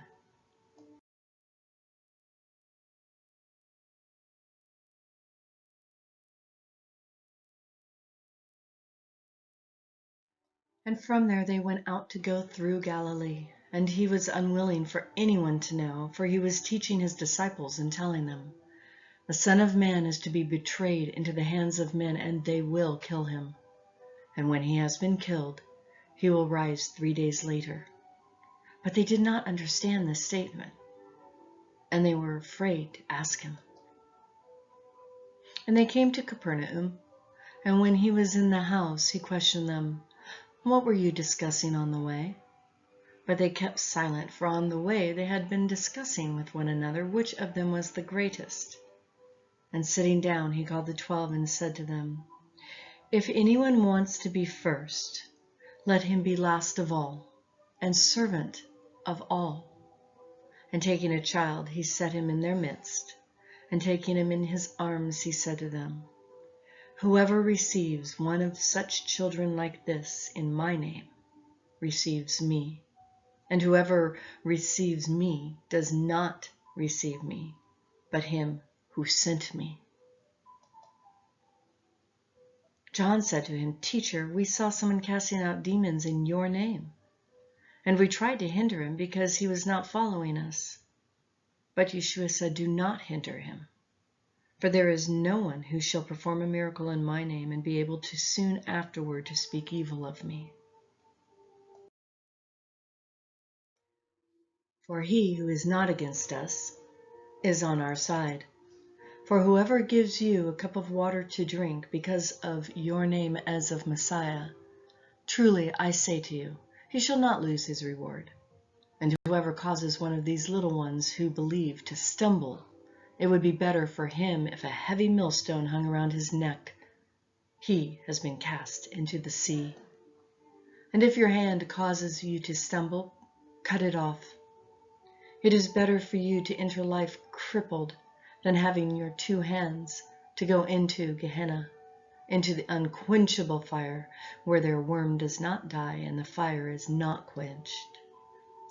And from there they went out to go through Galilee, and he was unwilling for anyone to know, for he was teaching his disciples and telling them, The Son of Man is to be betrayed into the hands of men, and they will kill him. And when he has been killed, he will rise 3 days later." But they did not understand this statement, and they were afraid to ask him. And they came to Capernaum, and when he was in the house, he questioned them, "What were you discussing on the way?" But they kept silent, for on the way they had been discussing with one another which of them was the greatest. And sitting down, he called the 12 and said to them, "If anyone wants to be first, let him be last of all, and servant of all." And taking a child, he set him in their midst, and taking him in his arms, he said to them, "Whoever receives one of such children like this in my name receives me, and whoever receives me does not receive me, but him who sent me." John said to him, "Teacher, we saw someone casting out demons in your name, and we tried to hinder him because he was not following us." But Yeshua said, "Do not hinder him, for there is no one who shall perform a miracle in my name and be able to soon afterward to speak evil of me. For he who is not against us is on our side. For whoever gives you a cup of water to drink because of your name as of Messiah, truly I say to you, he shall not lose his reward. And whoever causes one of these little ones who believe to stumble, it would be better for him if a heavy millstone hung around his neck. He has been cast into the sea. And if your hand causes you to stumble, cut it off. It is better for you to enter life crippled than having your 2 hands to go into Gehenna, into the unquenchable fire, where their worm does not die and the fire is not quenched.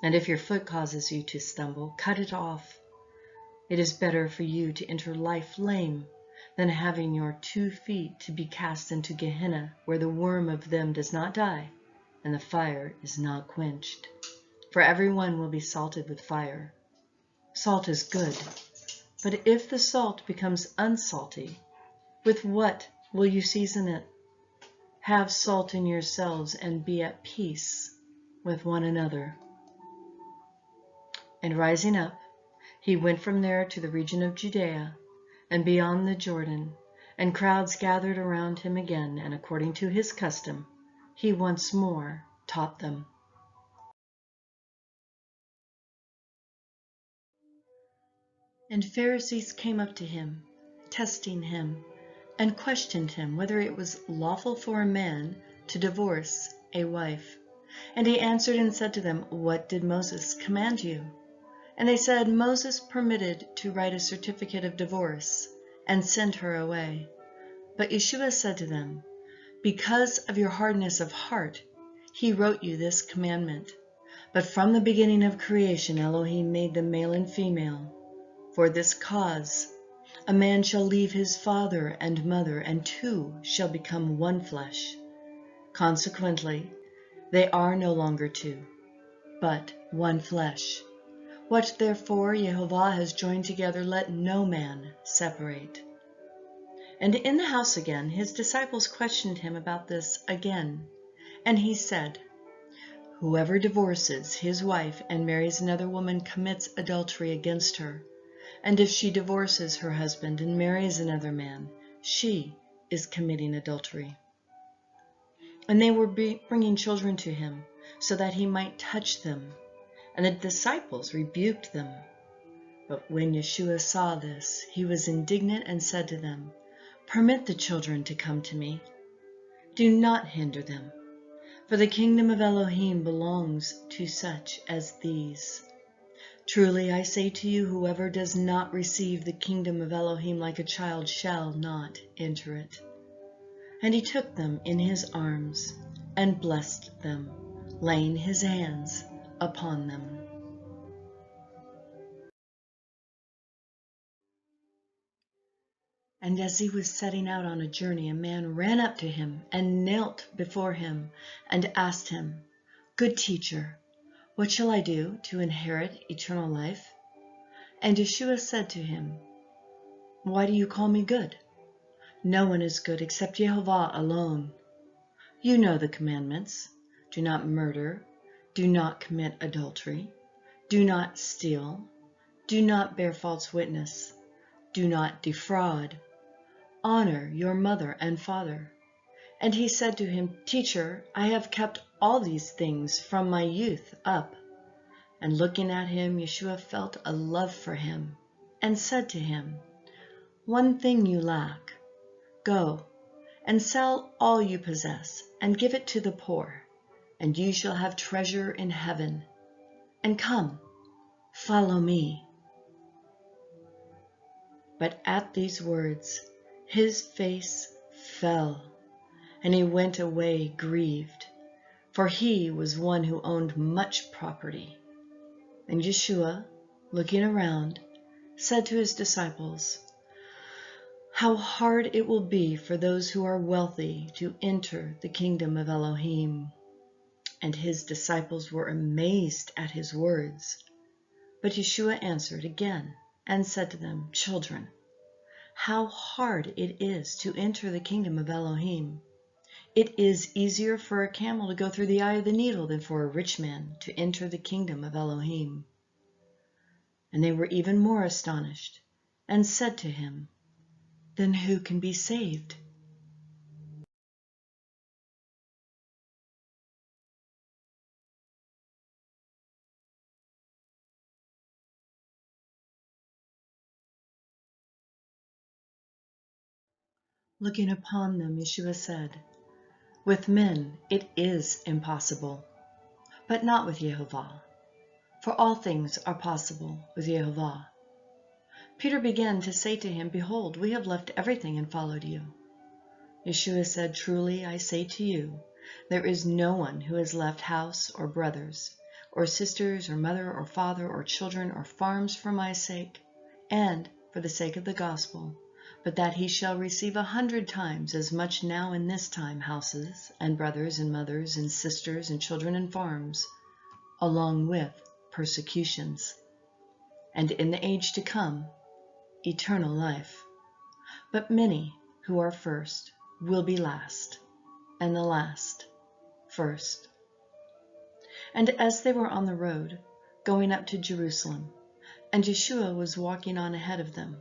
And if your foot causes you to stumble, cut it off. It is better for you to enter life lame than having your 2 feet to be cast into Gehenna, where the worm of them does not die and the fire is not quenched. For everyone will be salted with fire. Salt is good, but if the salt becomes unsalty, with what will you season it? Have salt in yourselves and be at peace with one another." And rising up, he went from there to the region of Judea and beyond the Jordan, and crowds gathered around him again, and according to his custom, he once more taught them. And Pharisees came up to him, testing him, and questioned him whether it was lawful for a man to divorce a wife. And he answered and said to them, "What did Moses command you?" And they said, "Moses permitted to write a certificate of divorce and send her away." But Yeshua said to them, "Because of your hardness of heart, he wrote you this commandment. But from the beginning of creation, Elohim made them male and female. For this cause, a man shall leave his father and mother, and 2 shall become one flesh. Consequently, they are no longer 2, but one flesh. What therefore YHWH has joined together, let no man separate." And in the house again, his disciples questioned him about this again. And he said, "Whoever divorces his wife and marries another woman commits adultery against her. And if she divorces her husband and marries another man, she is committing adultery." And they were bringing children to him, so that he might touch them. And the disciples rebuked them. But when Yeshua saw this, he was indignant and said to them, "Permit the children to come to me. Do not hinder them, for the kingdom of Elohim belongs to such as these. Truly I say to you, whoever does not receive the kingdom of Elohim like a child shall not enter it." And he took them in his arms and blessed them, laying his hands upon them. And as he was setting out on a journey, a man ran up to him and knelt before him and asked him, "Good teacher, what shall I do to inherit eternal life?" And Yeshua said to him, Why do you call me good? No one is good except Yehovah alone. You know the commandments. Do not murder. Do not commit adultery. Do not steal. Do not bear false witness. Do not defraud. Honor your mother and father. And he said to him, Teacher, I have kept all these things from my youth up. And looking at him, Yeshua felt a love for him and said to him, One thing you lack. Go and sell all you possess and give it to the poor, and you shall have treasure in heaven. And come, follow me. But at these words, his face fell, and he went away grieved, for he was one who owned much property. And Yeshua, looking around, said to his disciples, How hard it will be for those who are wealthy to enter the kingdom of Elohim. And his disciples were amazed at his words. But Yeshua answered again and said to them, Children, how hard it is to enter the kingdom of Elohim. It is easier for a camel to go through the eye of the needle than for a rich man to enter the kingdom of Elohim. And they were even more astonished and said to him, Then who can be saved? Looking upon them, Yeshua said, With men it is impossible, but not with Yehovah, for all things are possible with Yehovah. Peter began to say to him, Behold, we have left everything and followed you. Yeshua said, Truly I say to you, there is no one who has left house or brothers, or sisters, or mother, or father, or children, or farms for my sake, and for the sake of the gospel, but that he shall receive 100 times as much now in this time houses, and brothers, and mothers, and sisters, and children, and farms, along with persecutions, and in the age to come, eternal life. But many who are first will be last, and the last first. And as they were on the road, going up to Jerusalem, and Yeshua was walking on ahead of them,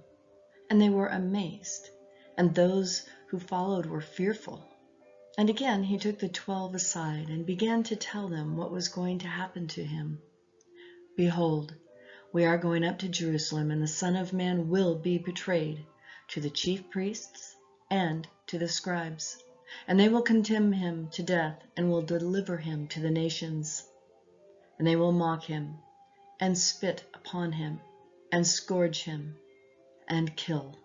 and they were amazed, and those who followed were fearful. And again he took the 12 aside, and began to tell them what was going to happen to him. Behold, we are going up to Jerusalem, and the Son of Man will be betrayed to the chief priests and to the scribes, and they will condemn him to death, and will deliver him to the nations. And they will mock him, and spit upon him, and scourge him, and kill.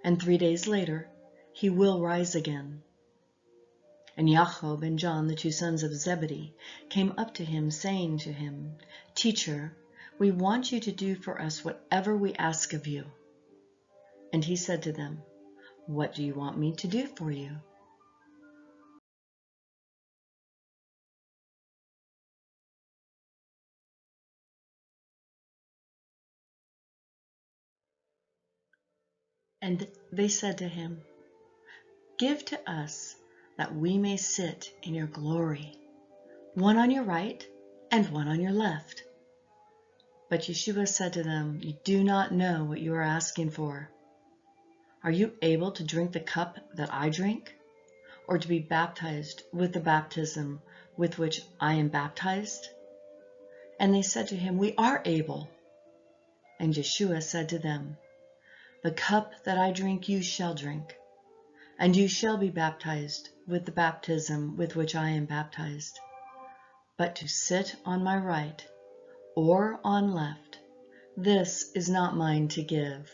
And 3 days later he will rise again. And Jacob and John, the 2 sons of Zebedee, came up to him, saying to him, Teacher, we want you to do for us whatever we ask of you. And he said to them, What do you want me to do for you? And they said to him, Give to us that we may sit in your glory, one on your right and one on your left. But Yeshua said to them, You do not know what you are asking for. Are you able to drink the cup that I drink, or to be baptized with the baptism with which I am baptized? And they said to him, We are able. And Yeshua said to them, The cup that I drink you shall drink, and you shall be baptized with the baptism with which I am baptized. But to sit on my right or on left, this is not mine to give,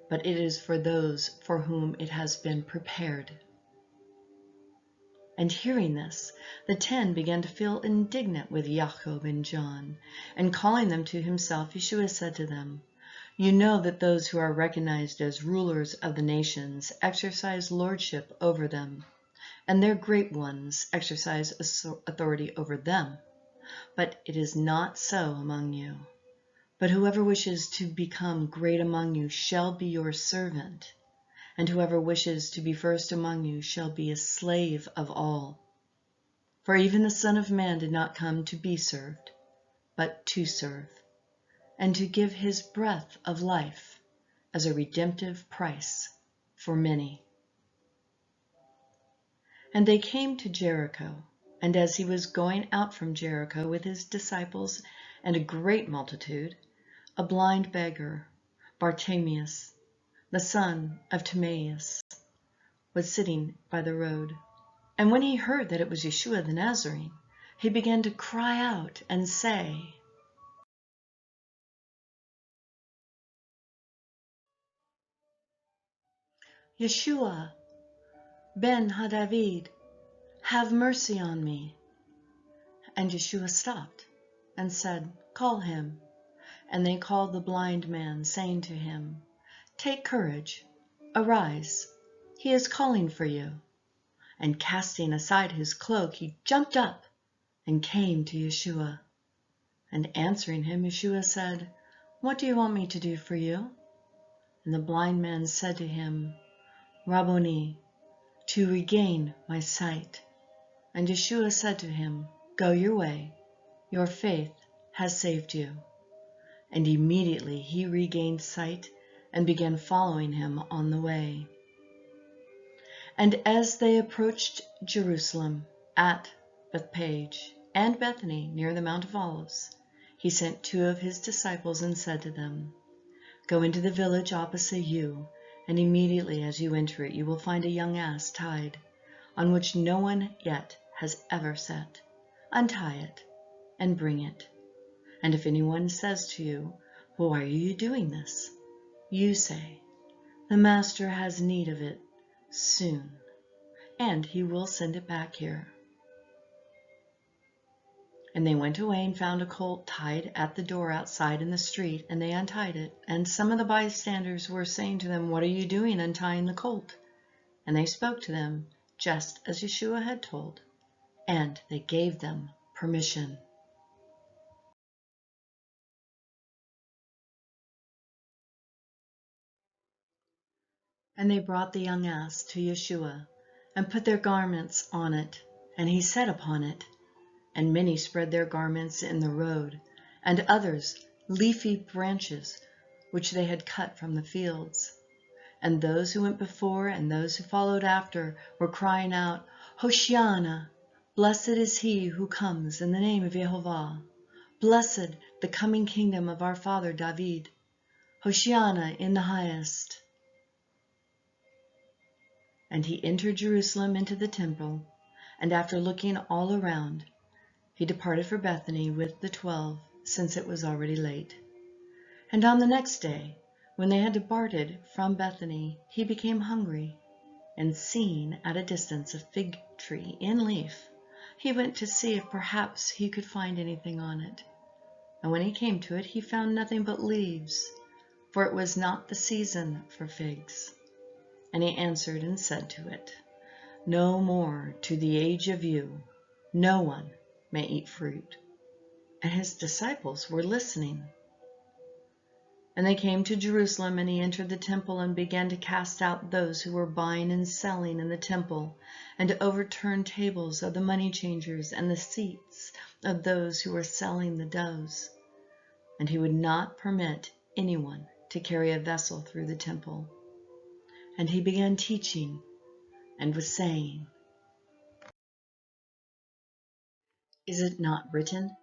but it is for those for whom it has been prepared. And hearing this, the 10 began to feel indignant with Jacob and John, and calling them to himself, Yeshua said to them, You know that those who are recognized as rulers of the nations exercise lordship over them, and their great ones exercise authority over them. But it is not so among you. But whoever wishes to become great among you shall be your servant, and whoever wishes to be first among you shall be a slave of all. For even the Son of Man did not come to be served, but to serve, and to give his breath of life as a redemptive price for many. And they came to Jericho, and as he was going out from Jericho with his disciples and a great multitude, a blind beggar, Bartimaeus, the son of Timaeus, was sitting by the road. And when he heard that it was Yeshua the Nazarene, he began to cry out and say, Yeshua, ben ha-David, have mercy on me. And Yeshua stopped and said, Call him. And they called the blind man, saying to him, Take courage, arise, he is calling for you. And casting aside his cloak, he jumped up and came to Yeshua. And answering him, Yeshua said, What do you want me to do for you? And the blind man said to him, Rabboni, to regain my sight. And Yeshua said to him, Go your way, your faith has saved you. And immediately he regained sight and began following him on the way. And as they approached Jerusalem at Bethphage and Bethany near the Mount of Olives, he sent 2 of his disciples and said to them, Go into the village opposite you, and immediately as you enter it you will find a young ass tied, on which no one yet has ever sat. Untie it and bring it. And if anyone says to you, Why are you doing this? You say, The Master has need of it soon, and he will send it back here. And they went away and found a colt tied at the door outside in the street, and they untied it. And some of the bystanders were saying to them, What are you doing untying the colt? And they spoke to them just as Yeshua had told, and they gave them permission. And they brought the young ass to Yeshua, and put their garments on it, and he sat upon it. And many spread their garments in the road, and others leafy branches which they had cut from the fields. And those who went before and those who followed after were crying out, Hosanna! Blessed is he who comes in the name of Yehovah. Blessed the coming kingdom of our father David. Hosanna in the highest. And he entered Jerusalem into the temple, and after looking all around, he departed for Bethany with the 12, since it was already late. And on the next day, when they had departed from Bethany, he became hungry, and seeing at a distance a fig tree in leaf, he went to see if perhaps he could find anything on it. And when he came to it, he found nothing but leaves, for it was not the season for figs. And he answered and said to it, No more to the age of you, no one may eat fruit. And his disciples were listening. And they came to Jerusalem, and he entered the temple and began to cast out those who were buying and selling in the temple, and to overturn tables of the money changers and the seats of those who were selling the doves. And he would not permit anyone to carry a vessel through the temple. And he began teaching and was saying, Is it not written,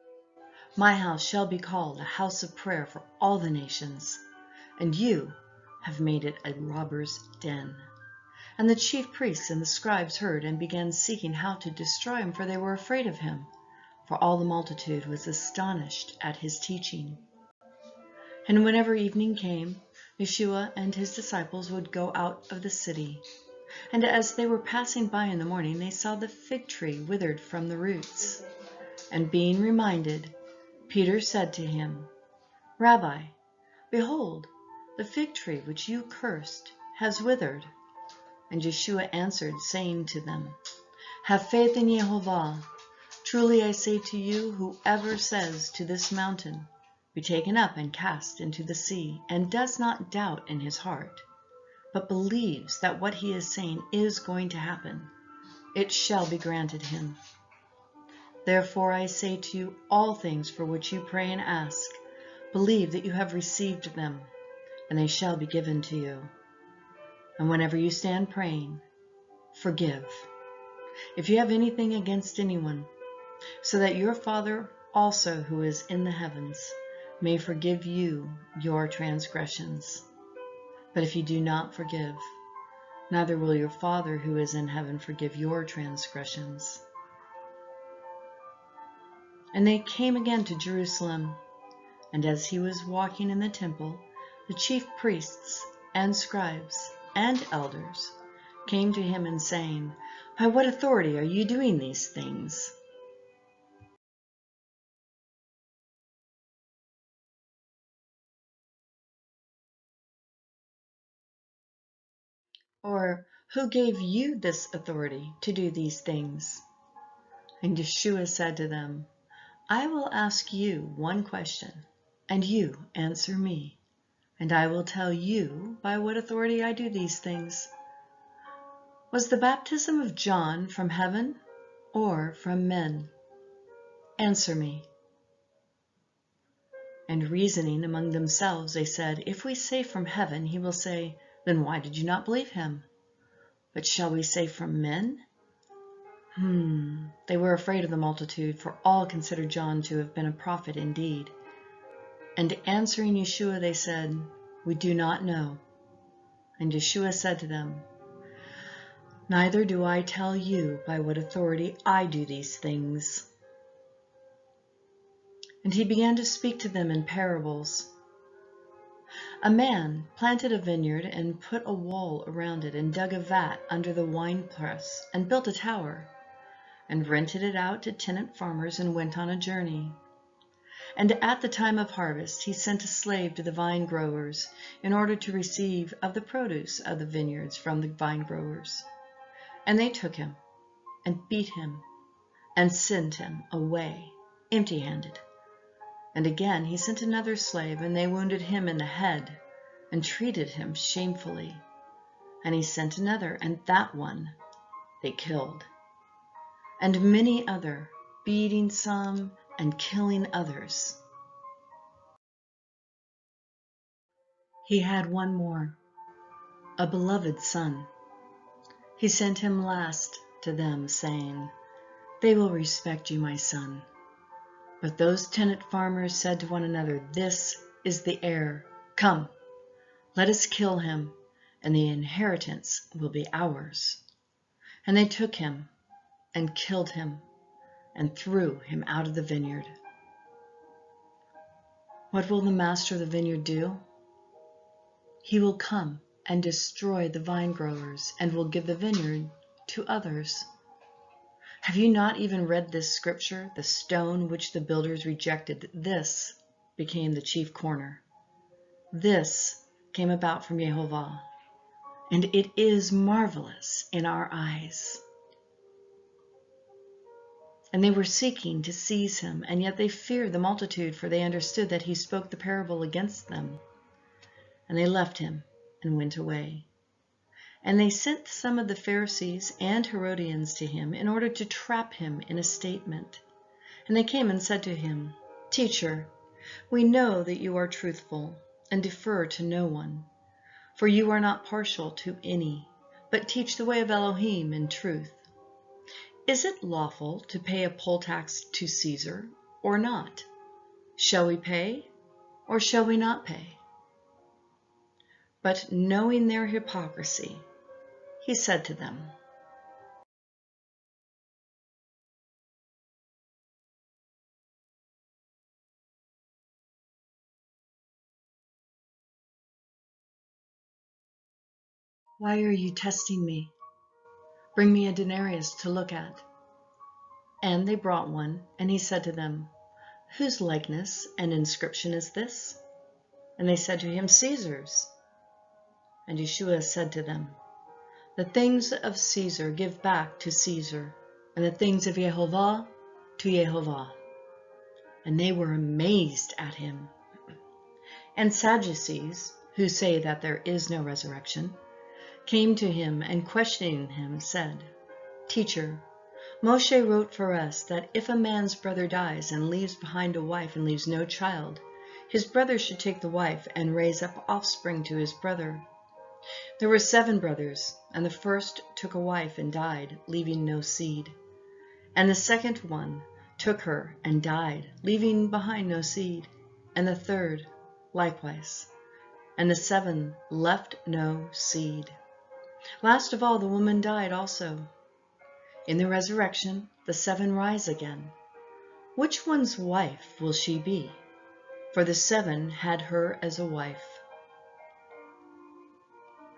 My house shall be called a house of prayer for all the nations, and you have made it a robber's den? And the chief priests and the scribes heard and began seeking how to destroy him, for they were afraid of him, for all the multitude was astonished at his teaching. And whenever evening came, Yeshua and his disciples would go out of the city. And as they were passing by in the morning, they saw the fig tree withered from the roots. And being reminded, Peter said to him, Rabbi, behold, the fig tree which you cursed has withered. And Yeshua answered, saying to them, Have faith in Yehovah. Truly I say to you, whoever says to this mountain, be taken up and cast into the sea, and does not doubt in his heart, but believes that what he is saying is going to happen, it shall be granted him. Therefore I say to you, all things for which you pray and ask, believe that you have received them, and they shall be given to you. And whenever you stand praying, forgive, if you have anything against anyone, so that your Father also who is in the heavens may forgive you your transgressions. But if you do not forgive, neither will your Father who is in heaven forgive your transgressions. And they came again to Jerusalem, and as he was walking in the temple, the chief priests and scribes and elders came to him and saying, By what authority are you doing these things? Or who gave you this authority to do these things? And Yeshua said to them, I will ask you one question, and you answer me, and I will tell you by what authority I do these things. Was the baptism of John from heaven or from men? Answer me. And reasoning among themselves, they said, If we say from heaven, he will say, Then why did you not believe him? But shall we say from men? They were afraid of the multitude, for all considered John to have been a prophet indeed. And answering Yeshua, they said, We do not know. And Yeshua said to them, Neither do I tell you by what authority I do these things. And he began to speak to them in parables. A man planted a vineyard and put a wall around it and dug a vat under the winepress and built a tower and rented it out to tenant farmers and went on a journey. And at the time of harvest he sent a slave to the vine growers in order to receive of the produce of the vineyards from the vine growers. And they took him and beat him and sent him away empty-handed. And again he sent another slave, and they wounded him in the head and treated him shamefully. And he sent another, and that one they killed. And many other, beating some and killing others. He had one more, a beloved son. He sent him last to them, saying, They will respect you, my son. But those tenant farmers said to one another, This is the heir. Come, let us kill him, and the inheritance will be ours. And they took him and killed him and threw him out of the vineyard. What will the master of the vineyard do? He will come and destroy the vine growers and will give the vineyard to others. Have you not even read this scripture? The stone which the builders rejected, this became the chief corner. This came about from YHWH, and it is marvelous in our eyes. And they were seeking to seize him, and yet they feared the multitude, for they understood that he spoke the parable against them. And they left him and went away. And they sent some of the Pharisees and Herodians to him in order to trap him in a statement. And they came and said to him, Teacher, we know that you are truthful and defer to no one, for you are not partial to any, but teach the way of Elohim in truth. Is it lawful to pay a poll tax to Caesar or not? Shall we pay or shall we not pay? But knowing their hypocrisy, he said to them, Why are you testing me? Bring me a denarius to look at. And they brought one, and he said to them, Whose likeness and inscription is this? And they said to him, Caesar's. And Yeshua said to them, The things of Caesar give back to Caesar, and the things of YHWH to YHWH. And they were amazed at him and Sadducees, who say that there is no resurrection, came to him and questioning him said, "Teacher, Moshe wrote for us that if a man's brother dies and leaves behind a wife and leaves no child, his brother should take the wife and raise up offspring to his brother. There were 7 brothers, and the first took a wife and died, leaving no seed. And the second one took her and died, leaving behind no seed. And the third likewise. And the 7 left no seed. Last of all, the woman died also. In the resurrection, the 7 rise again. Which one's wife will she be? For the 7 had her as a wife."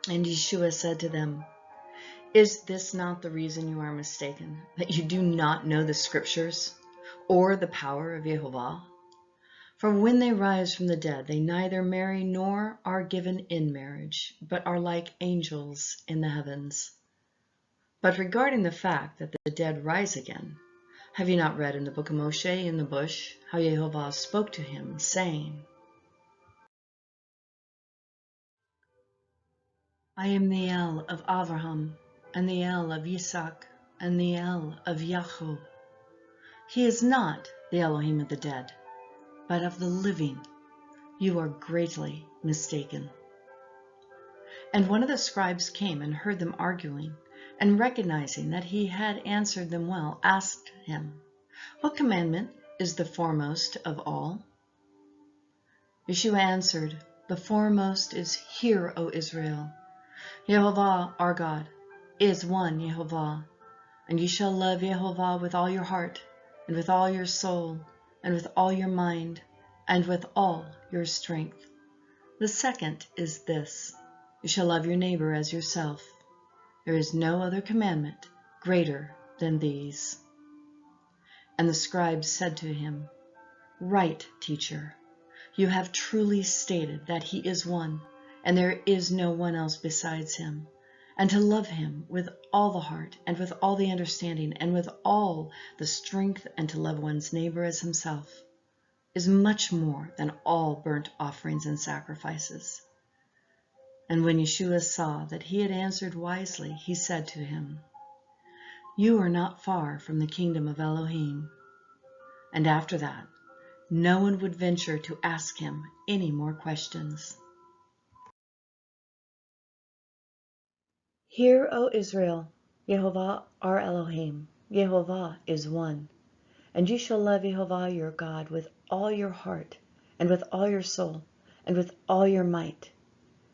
And Yeshua said to them, "Is this not the reason you are mistaken, that you do not know the Scriptures, or the power of YHWH? For when they rise from the dead, they neither marry nor are given in marriage, but are like angels in the heavens. But regarding the fact that the dead rise again, have you not read in the book of Moshe in the bush how YHWH spoke to him, saying, 'I am the El of Abraham, and the El of Isaac, and the El of Yaakov.' He is not the Elohim of the dead, but of the living. You are greatly mistaken." And one of the scribes came and heard them arguing, and recognizing that he had answered them well, asked him, "What commandment is the foremost of all?" Yeshua answered, "The foremost is, 'Hear, O Israel, YHWH our God is one YHWH, and you shall love YHWH with all your heart, and with all your soul, and with all your mind, and with all your strength. The second is this, you shall love your neighbor as yourself. There is no other commandment greater than these.'" And the scribes said to him, "Right, teacher, you have truly stated that he is one, and there is no one else besides him, and to love him with all the heart, and with all the understanding, and with all the strength, and to love one's neighbor as himself, is much more than all burnt offerings and sacrifices." And when Yeshua saw that he had answered wisely, he said to him, "You are not far from the kingdom of Elohim." And after that, no one would venture to ask him any more questions. Hear, O Israel, YHWH our Elohim, YHWH is one. And you shall love YHWH your God with all your heart, and with all your soul, and with all your might.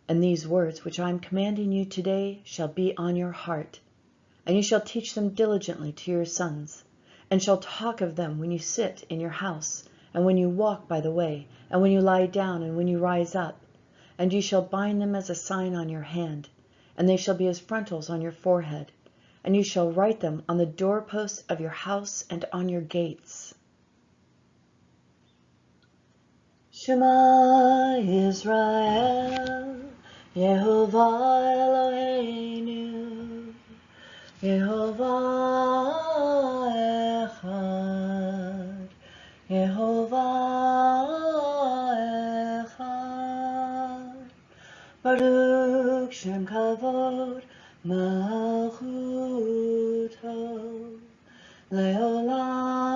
And these words which I am commanding you today shall be on your heart, and you shall teach them diligently to your sons, and shall talk of them when you sit in your house, and when you walk by the way, and when you lie down, and when you rise up. And you shall bind them as a sign on your hand, and they shall be as frontals on your forehead, and you shall write them on the doorposts of your house and on your gates. Shema Israel, YHWH Eloheinu, YHWH Echad, YHWH Echad. Baruch Shem Kavod Malchuto Leolam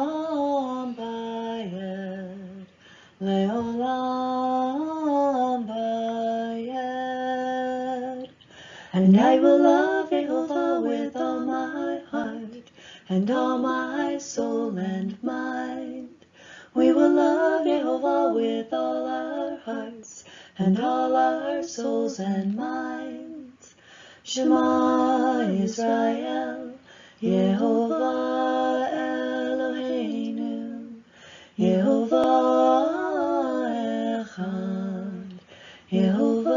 Bayed, Leolam Bayed. And I will love YHWH with all my heart, and all my soul and mind. We will love YHWH with all our hearts, and all our souls and minds. Shema Israel, YHWH Eloheinu, YHWH Echad, YHWH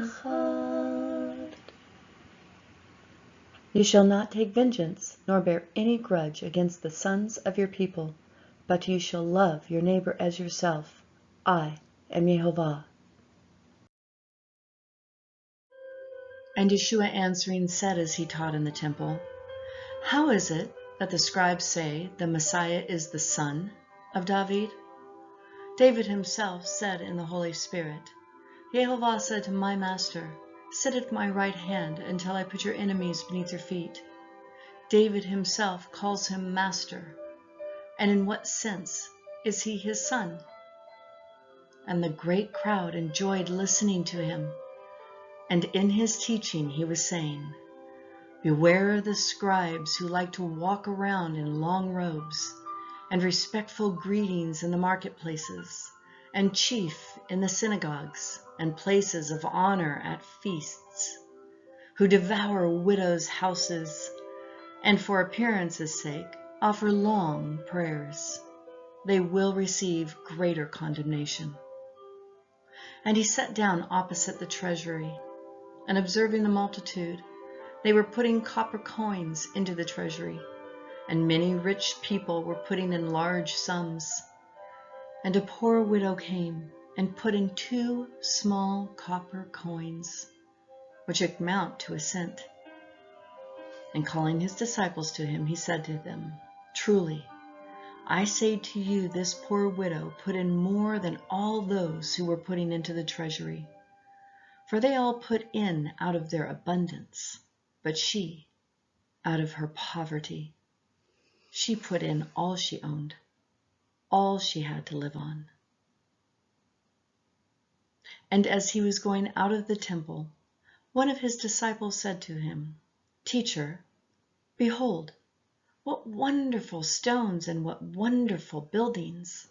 Echad. You shall not take vengeance, nor bear any grudge against the sons of your people, but you shall love your neighbor as yourself. I am YHWH. And Yeshua answering said as he taught in the temple, "How is it that the scribes say the Messiah is the son of David? David himself said in the Holy Spirit, Yehovah said to my master, sit at my right hand until I put your enemies beneath your feet. David himself calls him master. And in what sense is he his son? And the great crowd enjoyed listening to him. And in his teaching he was saying, beware the scribes who like to walk around in long robes, and respectful greetings in the marketplaces, and chief in the synagogues, and places of honor at feasts, who devour widows' houses, and for appearance's sake offer long prayers. They will receive greater condemnation. And he sat down opposite the treasury, and observing the multitude, they were putting copper coins into the treasury, and many rich people were putting in large sums. And a poor widow came and put in 2 small copper coins, which amount to a cent. And calling his disciples to him, he said to them, truly, I say to you, this poor widow put in more than all those who were putting into the treasury. For they all put in out of their abundance, but she, out of her poverty, she put in all she owned, all she had to live on. And as he was going out of the temple, one of his disciples said to him, Teacher, behold, what wonderful stones and what wonderful buildings.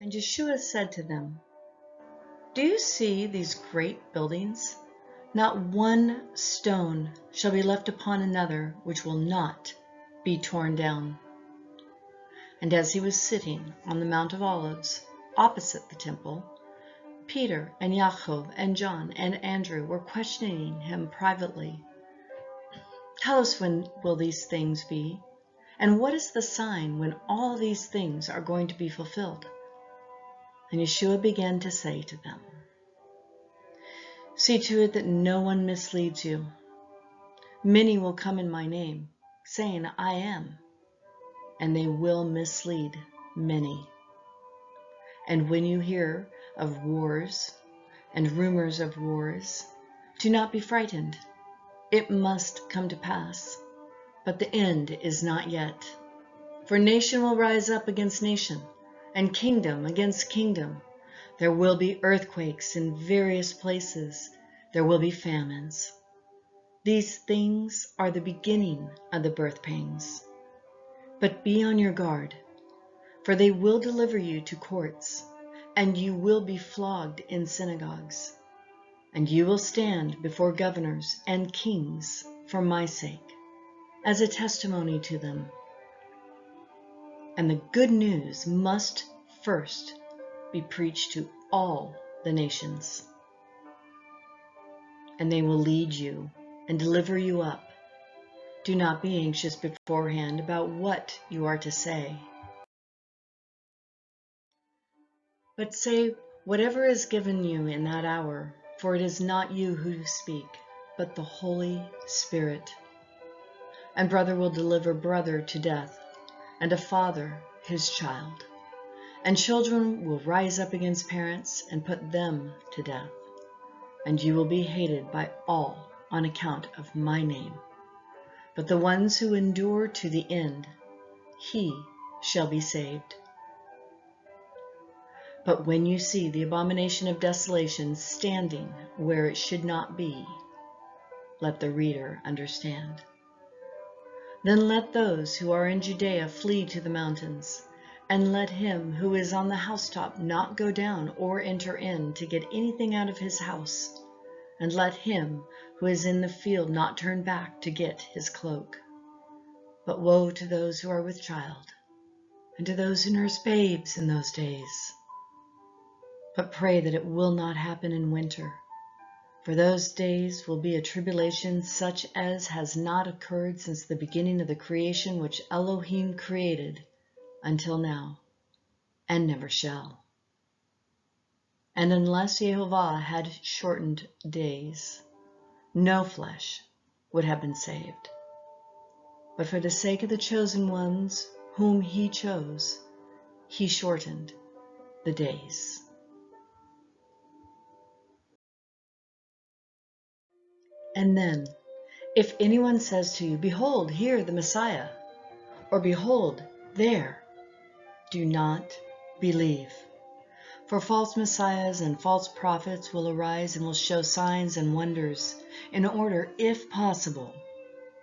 And Yeshua said to them, do you see these great buildings? Not one stone shall be left upon another which will not be torn down. And as he was sitting on the Mount of Olives, opposite the temple, Peter and Yaakov and John and Andrew were questioning him privately. Tell us, when will these things be? And what is the sign when all these things are going to be fulfilled? And Yeshua began to say to them, see to it that no one misleads you. Many will come in my name, saying, I am, and they will mislead many. And when you hear of wars and rumors of wars, do not be frightened. It must come to pass, but the end is not yet. For nation will rise up against nation, and kingdom against kingdom. There will be earthquakes in various places. There will be famines. These things are the beginning of the birth pangs. But be on your guard, for they will deliver you to courts, and you will be flogged in synagogues. And you will stand before governors and kings for my sake, as a testimony to them. And the good news must first be preached to all the nations. And they will lead you and deliver you up. Do not be anxious beforehand about what you are to say, but say whatever is given you in that hour, for it is not you who speak, but the Holy Spirit. And brother will deliver brother to death, and a father his child. And children will rise up against parents and put them to death. And you will be hated by all on account of my name. But the ones who endure to the end, he shall be saved. But when you see the abomination of desolation standing where it should not be, let the reader understand. Then let those who are in Judea flee to the mountains, and let him who is on the housetop not go down or enter in to get anything out of his house, and let him who is in the field not turn back to get his cloak. But woe to those who are with child, and to those who nurse babes in those days. But pray that it will not happen in winter, for those days will be a tribulation such as has not occurred since the beginning of the creation which Elohim created until now, and never shall. And unless Yehovah had shortened days, no flesh would have been saved. But for the sake of the chosen ones whom he chose, he shortened the days. And then, if anyone says to you, "Behold, here the Messiah," or "Behold, there," do not believe. For false messiahs and false prophets will arise and will show signs and wonders, in order, if possible,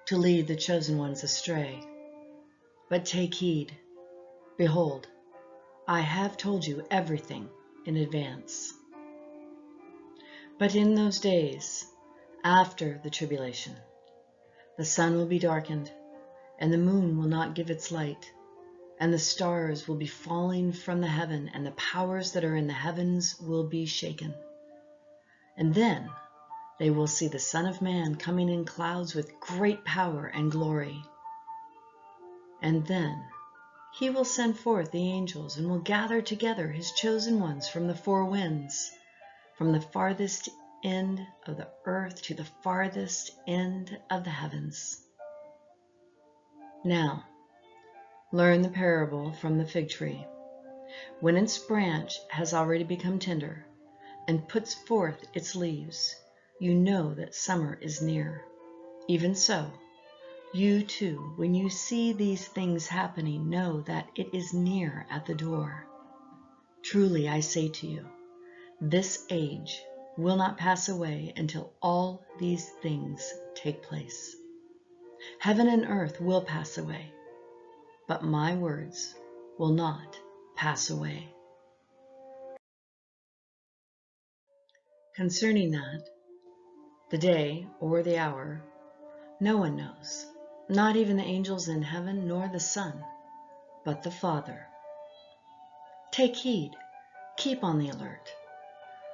to lead the chosen ones astray. But take heed. Behold, I have told you everything in advance. But in those days, after the tribulation, the sun will be darkened, and the moon will not give its light, and the stars will be falling from the heaven, and the powers that are in the heavens will be shaken. And then they will see the Son of Man coming in clouds with great power and glory. And then he will send forth the angels and will gather together his chosen ones from the four winds, from the farthest end of the earth to the farthest end of the heavens. Now, learn the parable from the fig tree. When its branch has already become tender and puts forth its leaves, you know that summer is near. Even so, you too, when you see these things happening, know that it is near at the door. Truly I say to you, this age will not pass away until all these things take place. Heaven and earth will pass away, but my words will not pass away. Concerning that, the day or the hour, no one knows, not even the angels in heaven nor the Son, but the Father. Take heed, keep on the alert,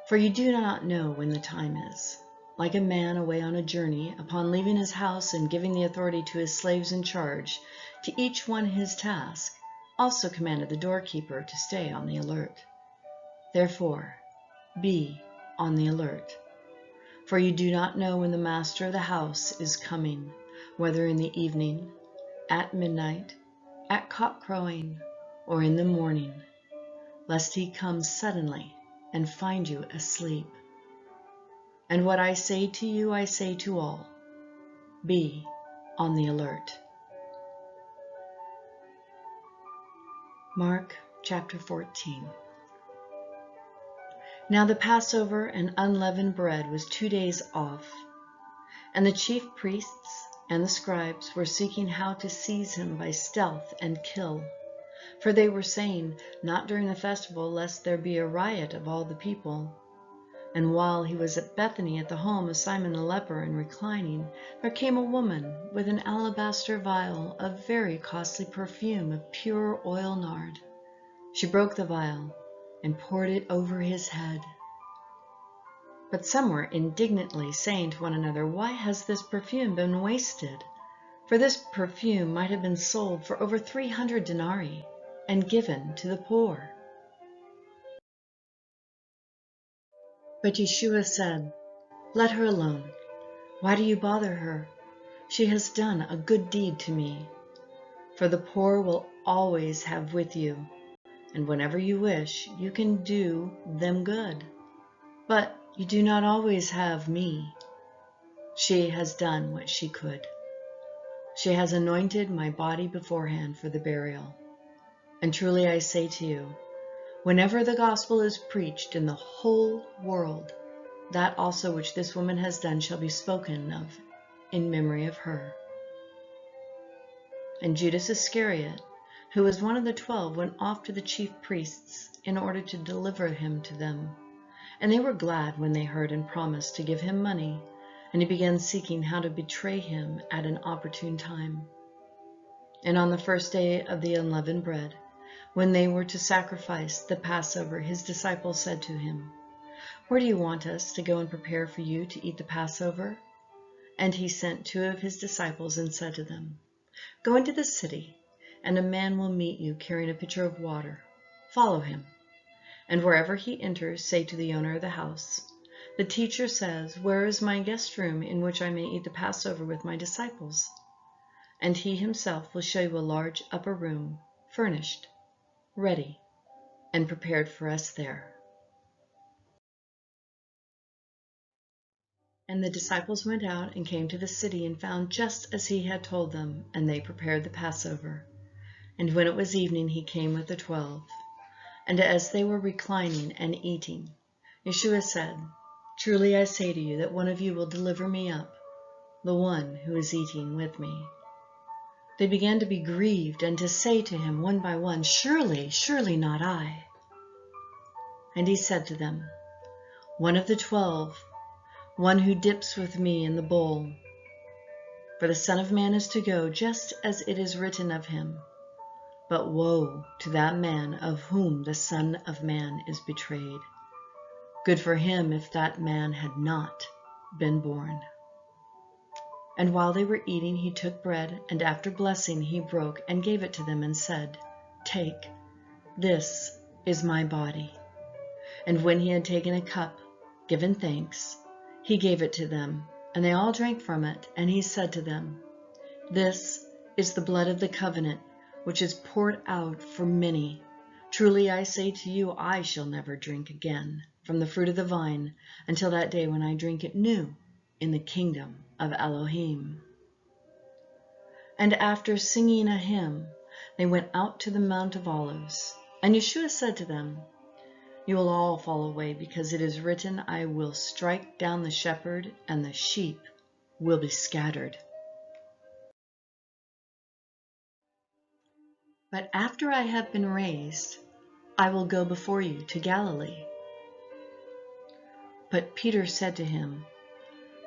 for you do not know when the time is. Like a man away on a journey, upon leaving his house and giving the authority to his slaves in charge, to each one his task, also commanded the doorkeeper to stay on the alert. Therefore, be on the alert, for you do not know when the master of the house is coming, whether in the evening, at midnight, at cock-crowing, or in the morning, lest he come suddenly and find you asleep. And what I say to you, I say to all, be on the alert. Mark chapter 14. Now the Passover and unleavened bread was 2 days off, and the chief priests and the scribes were seeking how to seize him by stealth and kill. For they were saying, not during the festival, lest there be a riot of all the people. And while he was at Bethany at the home of Simon the leper and reclining, there came a woman with an alabaster vial of very costly perfume of pure oil nard. She broke the vial and poured it over his head. But some were indignantly saying to one another, "Why has this perfume been wasted? For this perfume might have been sold for over 300 denarii and given to the poor." But Yeshua said, "Let her alone. Why do you bother her? She has done a good deed to me. For the poor will always have with you, and whenever you wish, you can do them good. But you do not always have me. She has done what she could. She has anointed my body beforehand for the burial. And truly I say to you, whenever the gospel is preached in the whole world, that also which this woman has done shall be spoken of in memory of her." And Judas Iscariot, who was one of the 12, went off to the chief priests in order to deliver him to them. And they were glad when they heard and promised to give him money, and he began seeking how to betray him at an opportune time. And on the first day of the unleavened bread, when they were to sacrifice the Passover, his disciples said to him, "Where do you want us to go and prepare for you to eat the Passover?" And he sent 2 of his disciples and said to them, "Go into the city, and a man will meet you carrying a pitcher of water. Follow him. And wherever he enters, say to the owner of the house, 'The teacher says, where is my guest room in which I may eat the Passover with my disciples?' And he himself will show you a large upper room, furnished, ready. and prepared for us there. And the disciples went out and came to the city and found just as he had told them, and they prepared the Passover. And when it was evening, he came with the 12. And as they were reclining and eating, Yeshua said, "Truly I say to you that one of you will deliver me up, the one who is eating with me." They began to be grieved and to say to him one by one, "Surely, surely not I." And he said to them, "One of the 12, one who dips with me in the bowl. For the Son of Man is to go just as it is written of him. But woe to that man of whom the Son of Man is betrayed. Good for him if that man had not been born." And while they were eating, he took bread, and after blessing, he broke and gave it to them and said, "Take, this is my body." And when he had taken a cup, given thanks, he gave it to them, and they all drank from it. And he said to them, "This is the blood of the covenant, which is poured out for many. Truly I say to you, I shall never drink again from the fruit of the vine until that day when I drink it new in the kingdom of Elohim." And after singing a hymn, they went out to the Mount of Olives. And Yeshua said to them, "You will all fall away, because it is written, I will strike down the shepherd, and the sheep will be scattered. But after I have been raised, I will go before you to Galilee." But Peter said to him,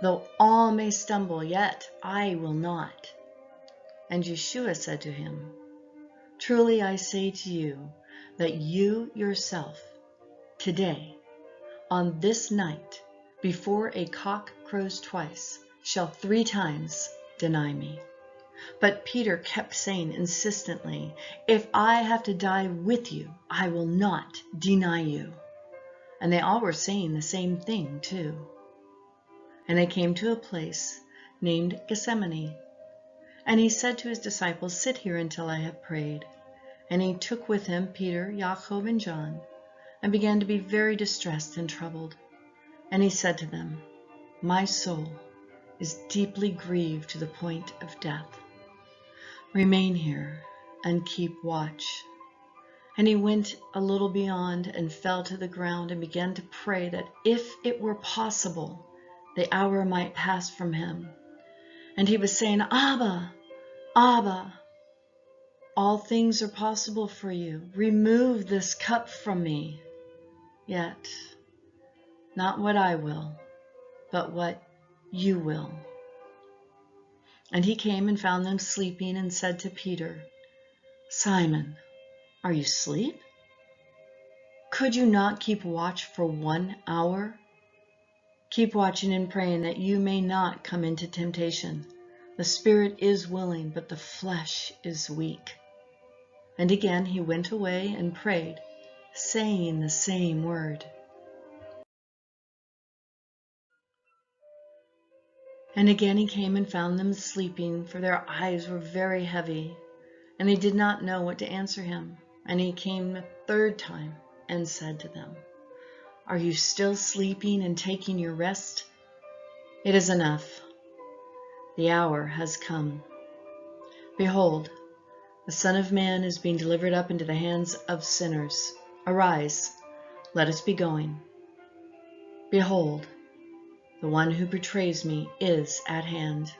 "Though all may stumble, yet I will not." And Yeshua said to him, "Truly I say to you, that you yourself, today, on this night, before a cock crows twice, shall 3 times deny me." But Peter kept saying insistently, "If I have to die with you, I will not deny you." And they all were saying the same thing too. And they came to a place named Gethsemane. And he said to his disciples, "Sit here until I have prayed." And he took with him Peter, Jacob, and John, and began to be very distressed and troubled. And he said to them, "My soul is deeply grieved to the point of death. Remain here and keep watch." And he went a little beyond and fell to the ground and began to pray that if it were possible, the hour might pass from him. And he was saying, "Abba, Abba, all things are possible for you. Remove this cup from me. Yet, not what I will, but what you will." And he came and found them sleeping and said to Peter, "Simon, are you asleep? Could you not keep watch for 1 hour? Keep watching and praying that you may not come into temptation. The spirit is willing, but the flesh is weak." And again he went away and prayed, saying the same word. And again he came and found them sleeping, for their eyes were very heavy, and they did not know what to answer him. And he came a 3rd time and said to them, "Are you still sleeping and taking your rest? It is enough. The hour has come. Behold, the Son of Man is being delivered up into the hands of sinners. Arise, let us be going. Behold, the one who betrays me is at hand."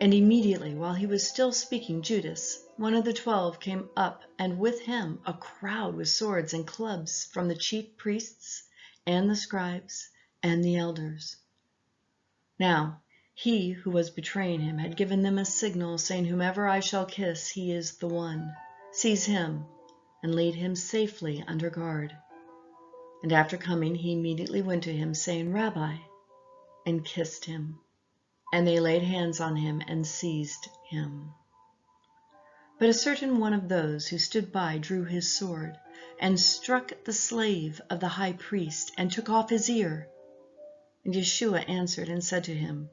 And immediately, while he was still speaking, Judas, one of the 12, came up, and with him a crowd with swords and clubs from the chief priests and the scribes and the elders. Now, he who was betraying him had given them a signal, saying, "Whomever I shall kiss, he is the one. Seize him and lead him safely under guard." And after coming, he immediately went to him, saying, "Rabbi," and kissed him. And they laid hands on him and seized him. But a certain one of those who stood by drew his sword and struck the slave of the high priest and took off his ear. And Yeshua answered and said to him,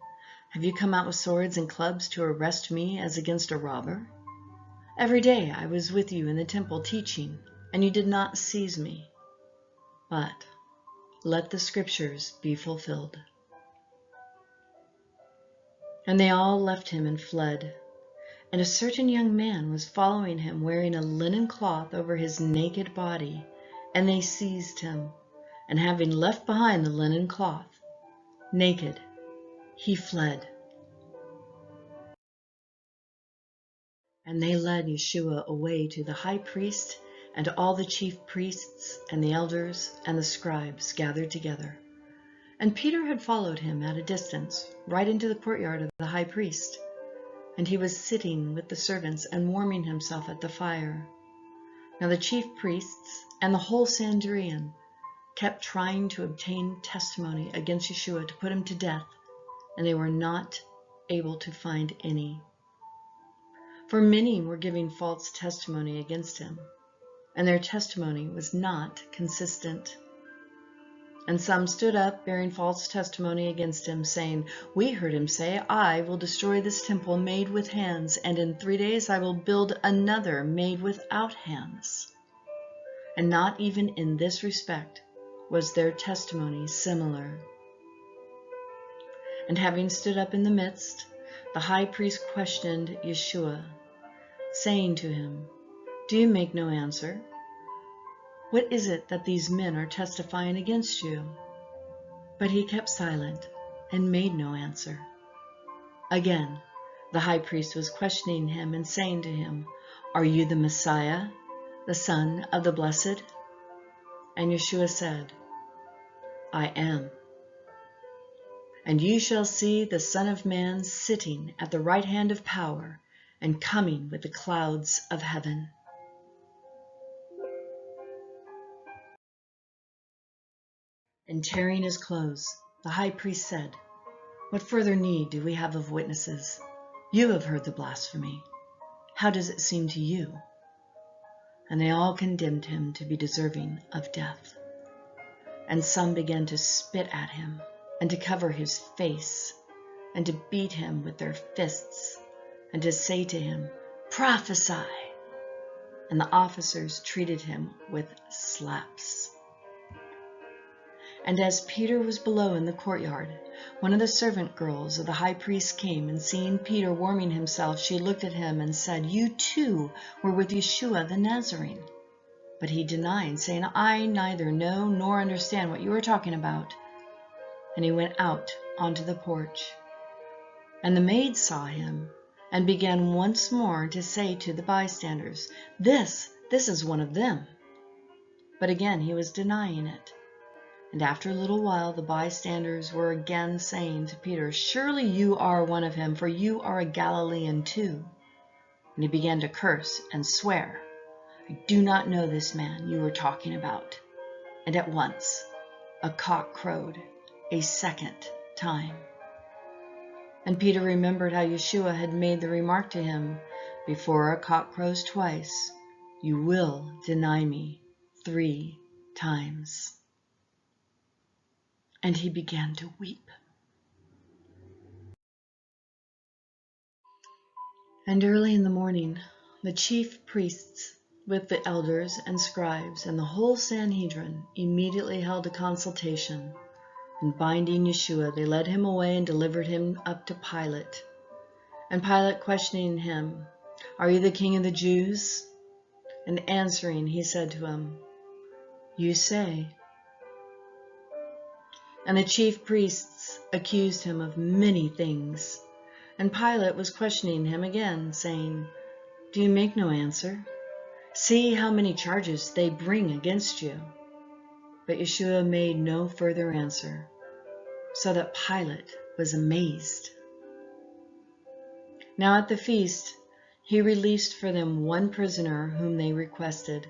"Have you come out with swords and clubs to arrest me as against a robber? Every day I was with you in the temple teaching, and you did not seize me. But let the scriptures be fulfilled." And they all left him and fled. And a certain young man was following him, wearing a linen cloth over his naked body. And they seized him, and having left behind the linen cloth, naked, he fled. And they led Yeshua away to the high priest, and all the chief priests and the elders and the scribes gathered together. And Peter had followed him at a distance, right into the courtyard of the high priest. And he was sitting with the servants and warming himself at the fire. Now the chief priests and the whole Sanhedrin kept trying to obtain testimony against Yeshua to put him to death, and they were not able to find any. For many were giving false testimony against him, and their testimony was not consistent. And some stood up bearing false testimony against him, saying, "We heard him say, 'I will destroy this temple made with hands, and in 3 days I will build another made without hands.' And not even in this respect was their testimony similar. And having stood up in the midst, the high priest questioned Yeshua, saying to him, 'Do you make no answer? What is it that these men are testifying against you?' But he kept silent and made no answer. Again, the high priest was questioning him and saying to him, 'Are you the Messiah, the Son of the Blessed?' And Yeshua said, 'I am. And you shall see the Son of Man sitting at the right hand of power and coming with the clouds of heaven.'" And tearing his clothes, the high priest said, "What further need do we have of witnesses? You have heard the blasphemy. How does it seem to you?" And they all condemned him to be deserving of death. And some began to spit at him, and to cover his face, and to beat him with their fists, and to say to him, "Prophesy!" And the officers treated him with slaps. And as Peter was below in the courtyard, one of the servant girls of the high priest came, and seeing Peter warming himself, she looked at him and said, "You too were with Yeshua the Nazarene." But he denied, saying, "I neither know nor understand what you are talking about." And he went out onto the porch. And the maid saw him, and began once more to say to the bystanders, This is one of them." But again he was denying it. And after a little while the bystanders were again saying to Peter, "Surely you are one of him, for you are a Galilean too." And he began to curse and swear, "I do not know this man you are talking about." And at once a cock crowed a second time. And Peter remembered how Yeshua had made the remark to him, "Before a cock crows twice, you will deny me 3 times." And he began to weep. And early in the morning, the chief priests with the elders and scribes and the whole Sanhedrin immediately held a consultation, and binding Yeshua, they led him away and delivered him up to Pilate. And Pilate questioning him, "Are you the king of the Jews?" And answering, he said to him, "You say." And the chief priests accused him of many things. And Pilate was questioning him again, saying, "Do you make no answer? See how many charges they bring against you." But Yeshua made no further answer, so that Pilate was amazed. Now at the feast he released for them one prisoner whom they requested,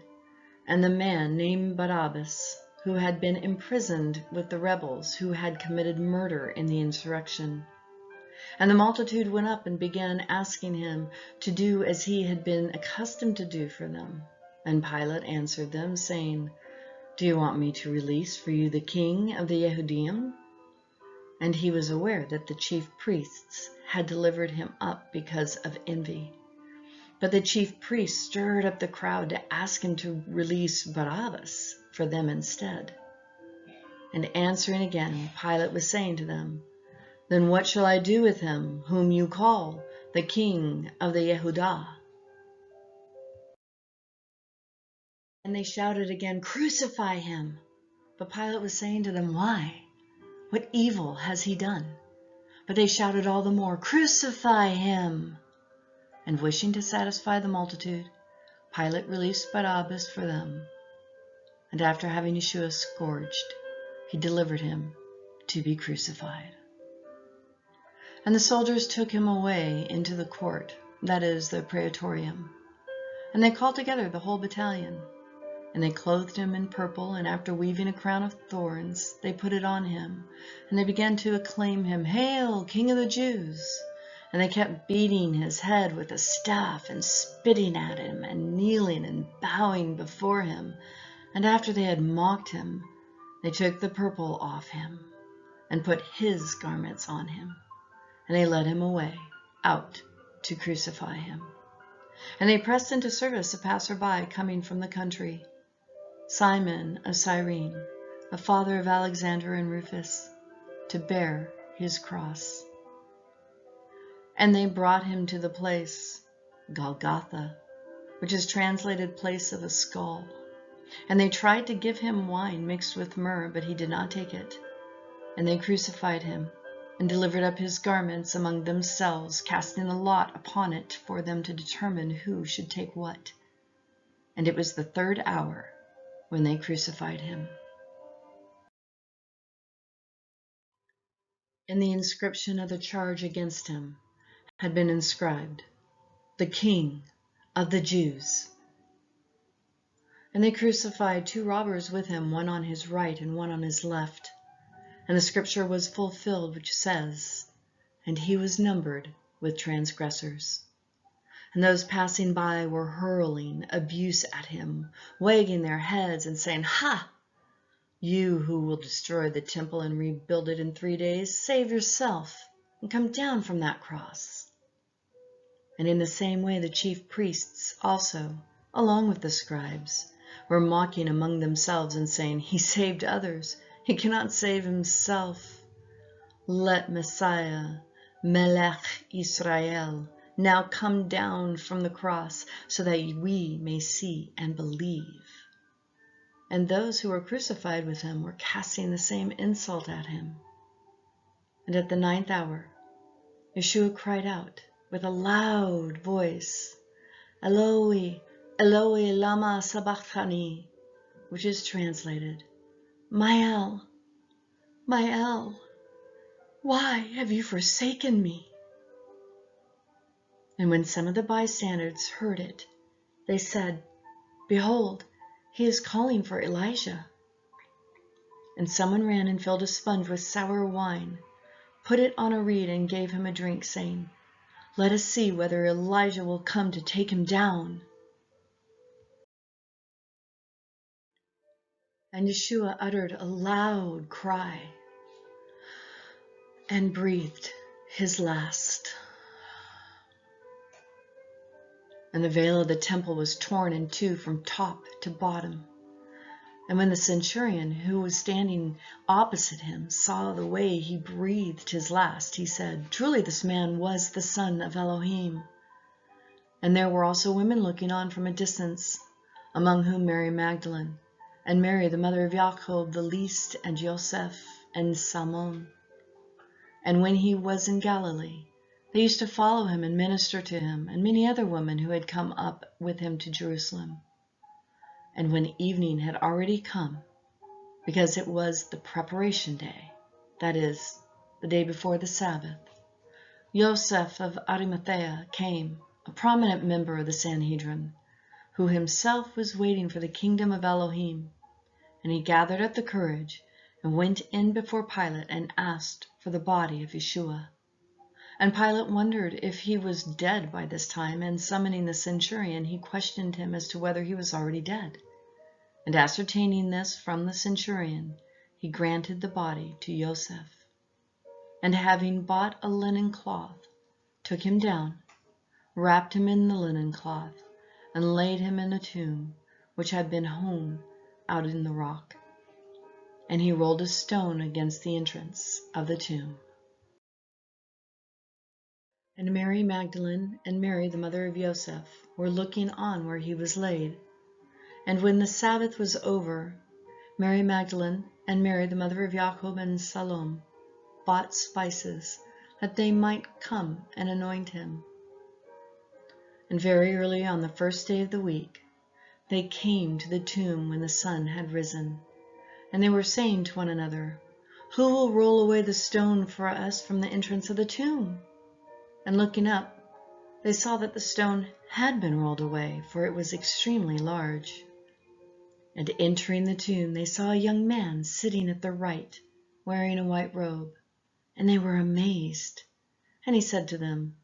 and the man named Barabbas, who had been imprisoned with the rebels who had committed murder in the insurrection. And the multitude went up and began asking him to do as he had been accustomed to do for them. And Pilate answered them, saying, "Do you want me to release for you the king of the Yehudim?" And he was aware that the chief priests had delivered him up because of envy. But the chief priest stirred up the crowd to ask him to release Barabbas for them instead. And answering again, Pilate was saying to them, "Then what shall I do with him whom you call the King of the Yehudah?" And they shouted again, "Crucify him!" But Pilate was saying to them, "Why? What evil has he done?" But they shouted all the more, "Crucify him!" And wishing to satisfy the multitude, Pilate released Barabbas for them. And after having Yeshua scourged, he delivered him to be crucified. And the soldiers took him away into the court, that is, the praetorium. And they called together the whole battalion. And they clothed him in purple, and after weaving a crown of thorns, they put it on him. And they began to acclaim him, "Hail, King of the Jews!" And they kept beating his head with a staff, and spitting at him, and kneeling and bowing before him. And after they had mocked him, they took the purple off him, and put his garments on him. And they led him away, out to crucify him. And they pressed into service a passer-by coming from the country, Simon of Cyrene, the father of Alexander and Rufus, to bear his cross. And they brought him to the place, Golgotha, which is translated place of a skull. And they tried to give him wine mixed with myrrh, but he did not take it. And they crucified him, and delivered up his garments among themselves, casting a lot upon it for them to determine who should take what. And it was the 3rd hour when they crucified him. And the inscription of the charge against him had been inscribed, "The King of the Jews." And they crucified 2 robbers with him, one on his right and one on his left. And the scripture was fulfilled, which says, "And he was numbered with transgressors." And those passing by were hurling abuse at him, wagging their heads and saying, "Ha! You who will destroy the temple and rebuild it in 3 days, save yourself and come down from that cross." And in the same way the chief priests also, along with the scribes, were mocking among themselves and saying, "He saved others, he cannot save himself. Let Messiah, Melech Israel, now come down from the cross, so that we may see and believe." And those who were crucified with him were casting the same insult at him. And at the 9th hour, Yeshua cried out with a loud voice, "Eloi, Eloi, lama sabachthani," which is translated, "My El, why have you forsaken me?" And when some of the bystanders heard it, they said, "Behold, he is calling for Elijah." And someone ran and filled a sponge with sour wine, put it on a reed, and gave him a drink, saying, "Let us see whether Elijah will come to take him down." And Yeshua uttered a loud cry and breathed his last. And the veil of the temple was torn in 2 from top to bottom. And when the centurion who was standing opposite him saw the way he breathed his last, he said, "Truly this man was the Son of Elohim." And there were also women looking on from a distance, among whom Mary Magdalene, and Mary the mother of Jacob the least, and Joseph, and Salmon. And when he was in Galilee, they used to follow him and minister to him, and many other women who had come up with him to Jerusalem. And when evening had already come, because it was the preparation day, that is, the day before the Sabbath, Joseph of Arimathea came, a prominent member of the Sanhedrin, who himself was waiting for the kingdom of Elohim. And he gathered up the courage and went in before Pilate and asked for the body of Yeshua. And Pilate wondered if he was dead by this time, and summoning the centurion, he questioned him as to whether he was already dead. And ascertaining this from the centurion, he granted the body to Joseph. And having bought a linen cloth, took him down, wrapped him in the linen cloth, and laid him in a tomb which had been hewn out in the rock. And he rolled a stone against the entrance of the tomb. And Mary Magdalene and Mary, the mother of Joseph, were looking on where he was laid. And when the Sabbath was over, Mary Magdalene and Mary, the mother of Jacob and Salome, bought spices, that they might come and anoint him. And very early on the first day of the week, they came to the tomb when the sun had risen. And they were saying to one another, "Who will roll away the stone for us from the entrance of the tomb?" And looking up, they saw that the stone had been rolled away, for it was extremely large. And entering the tomb, they saw a young man sitting at the right, wearing a white robe. And they were amazed. And he said to them,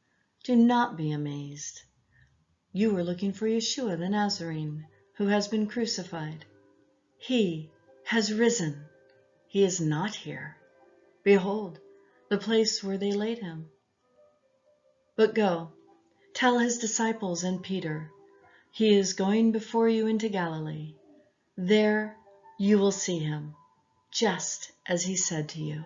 "Do not be amazed. You are looking for Yeshua the Nazarene, who has been crucified. He has risen. He is not here. Behold, the place where they laid him. But go, tell his disciples and Peter, he is going before you into Galilee. There you will see him, just as he said to you."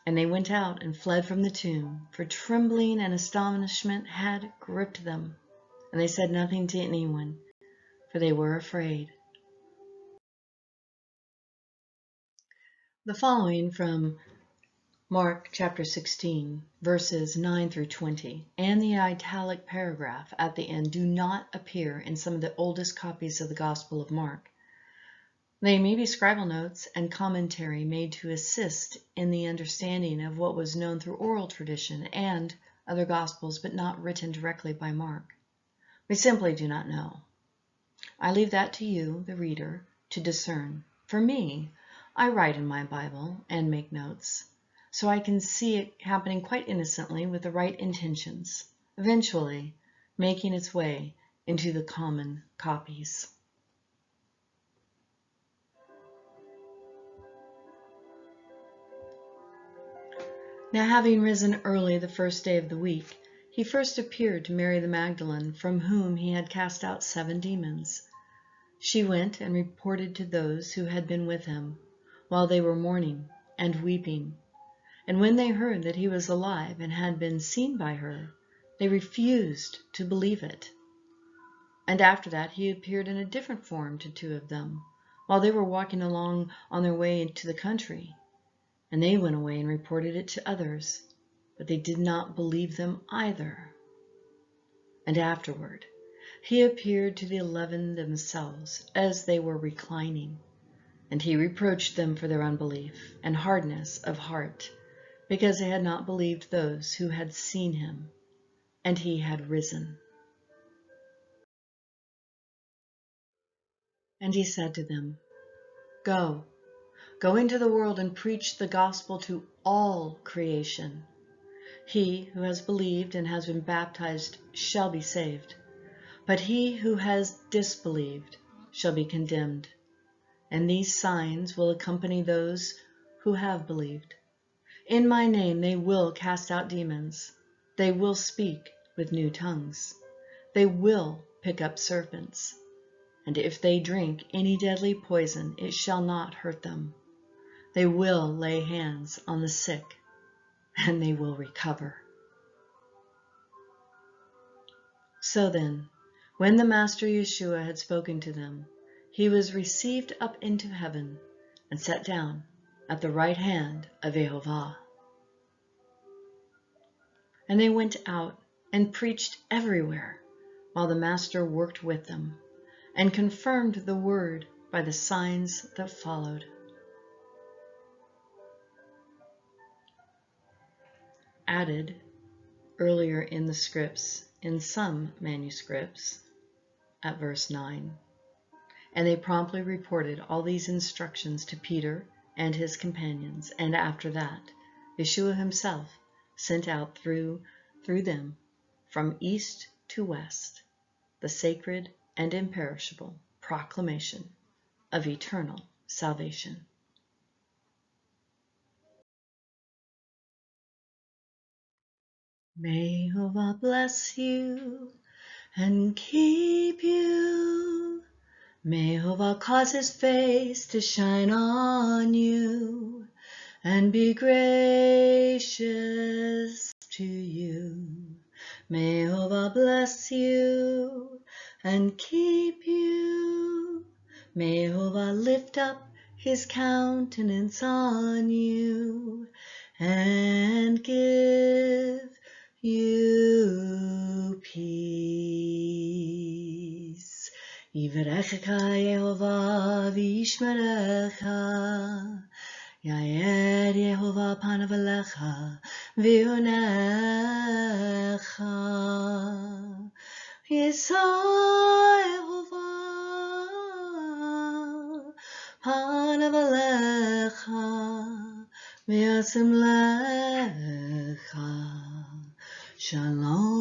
And they went out and fled from the tomb, for trembling and astonishment had gripped them. And they said nothing to anyone, for they were afraid. The following from Mark chapter 16, verses 9 through 20, and the italic paragraph at the end do not appear in some of the oldest copies of the Gospel of Mark. They may be scribal notes and commentary made to assist in the understanding of what was known through oral tradition and other Gospels, but not written directly by Mark. We simply do not know. I leave that to you, the reader, to discern. For me, I write in my Bible and make notes, so I can see it happening quite innocently with the right intentions, eventually making its way into the common copies. Now, having risen early the first day of the week, he first appeared to Mary the Magdalene, from whom he had cast out 7 demons. She went and reported to those who had been with him, while they were mourning and weeping. And when they heard that he was alive and had been seen by her, they refused to believe it. And after that he appeared in a different form to 2 of them, while they were walking along on their way to the country. And they went away and reported it to others, but they did not believe them either. And afterward he appeared to the 11 themselves as they were reclining, and he reproached them for their unbelief and hardness of heart, because they had not believed those who had seen him, and he had risen. And he said to them, Go into the world and preach the gospel to all creation. He who has believed and has been baptized shall be saved, but he who has disbelieved shall be condemned. And these signs will accompany those who have believed. In my name they will cast out demons. They will speak with new tongues. They will pick up serpents. And if they drink any deadly poison, it shall not hurt them. They will lay hands on the sick, and they will recover. So then, when the Master Yeshua had spoken to them, he was received up into heaven and sat down at the right hand of YHWH. And they went out and preached everywhere, while the Master worked with them, and confirmed the word by the signs that followed. Added earlier in the scripts, in some manuscripts, at verse 9. And they promptly reported all these instructions to Peter and his companions, and after that, Yeshua himself sent out through them, from east to west, the sacred and imperishable proclamation of eternal salvation. May Jehovah bless you and keep you. May Jehovah cause his face to shine on you and be gracious to you. May Jehovah bless you and keep you. May Jehovah lift up his countenance on you and give you peace. Yivarechecha Yehovah v'yishmerecha. Yair Yehovah panav elecha v'yonecha. Yisa Yehovah panav elecha v'yasim lecha. Shalom.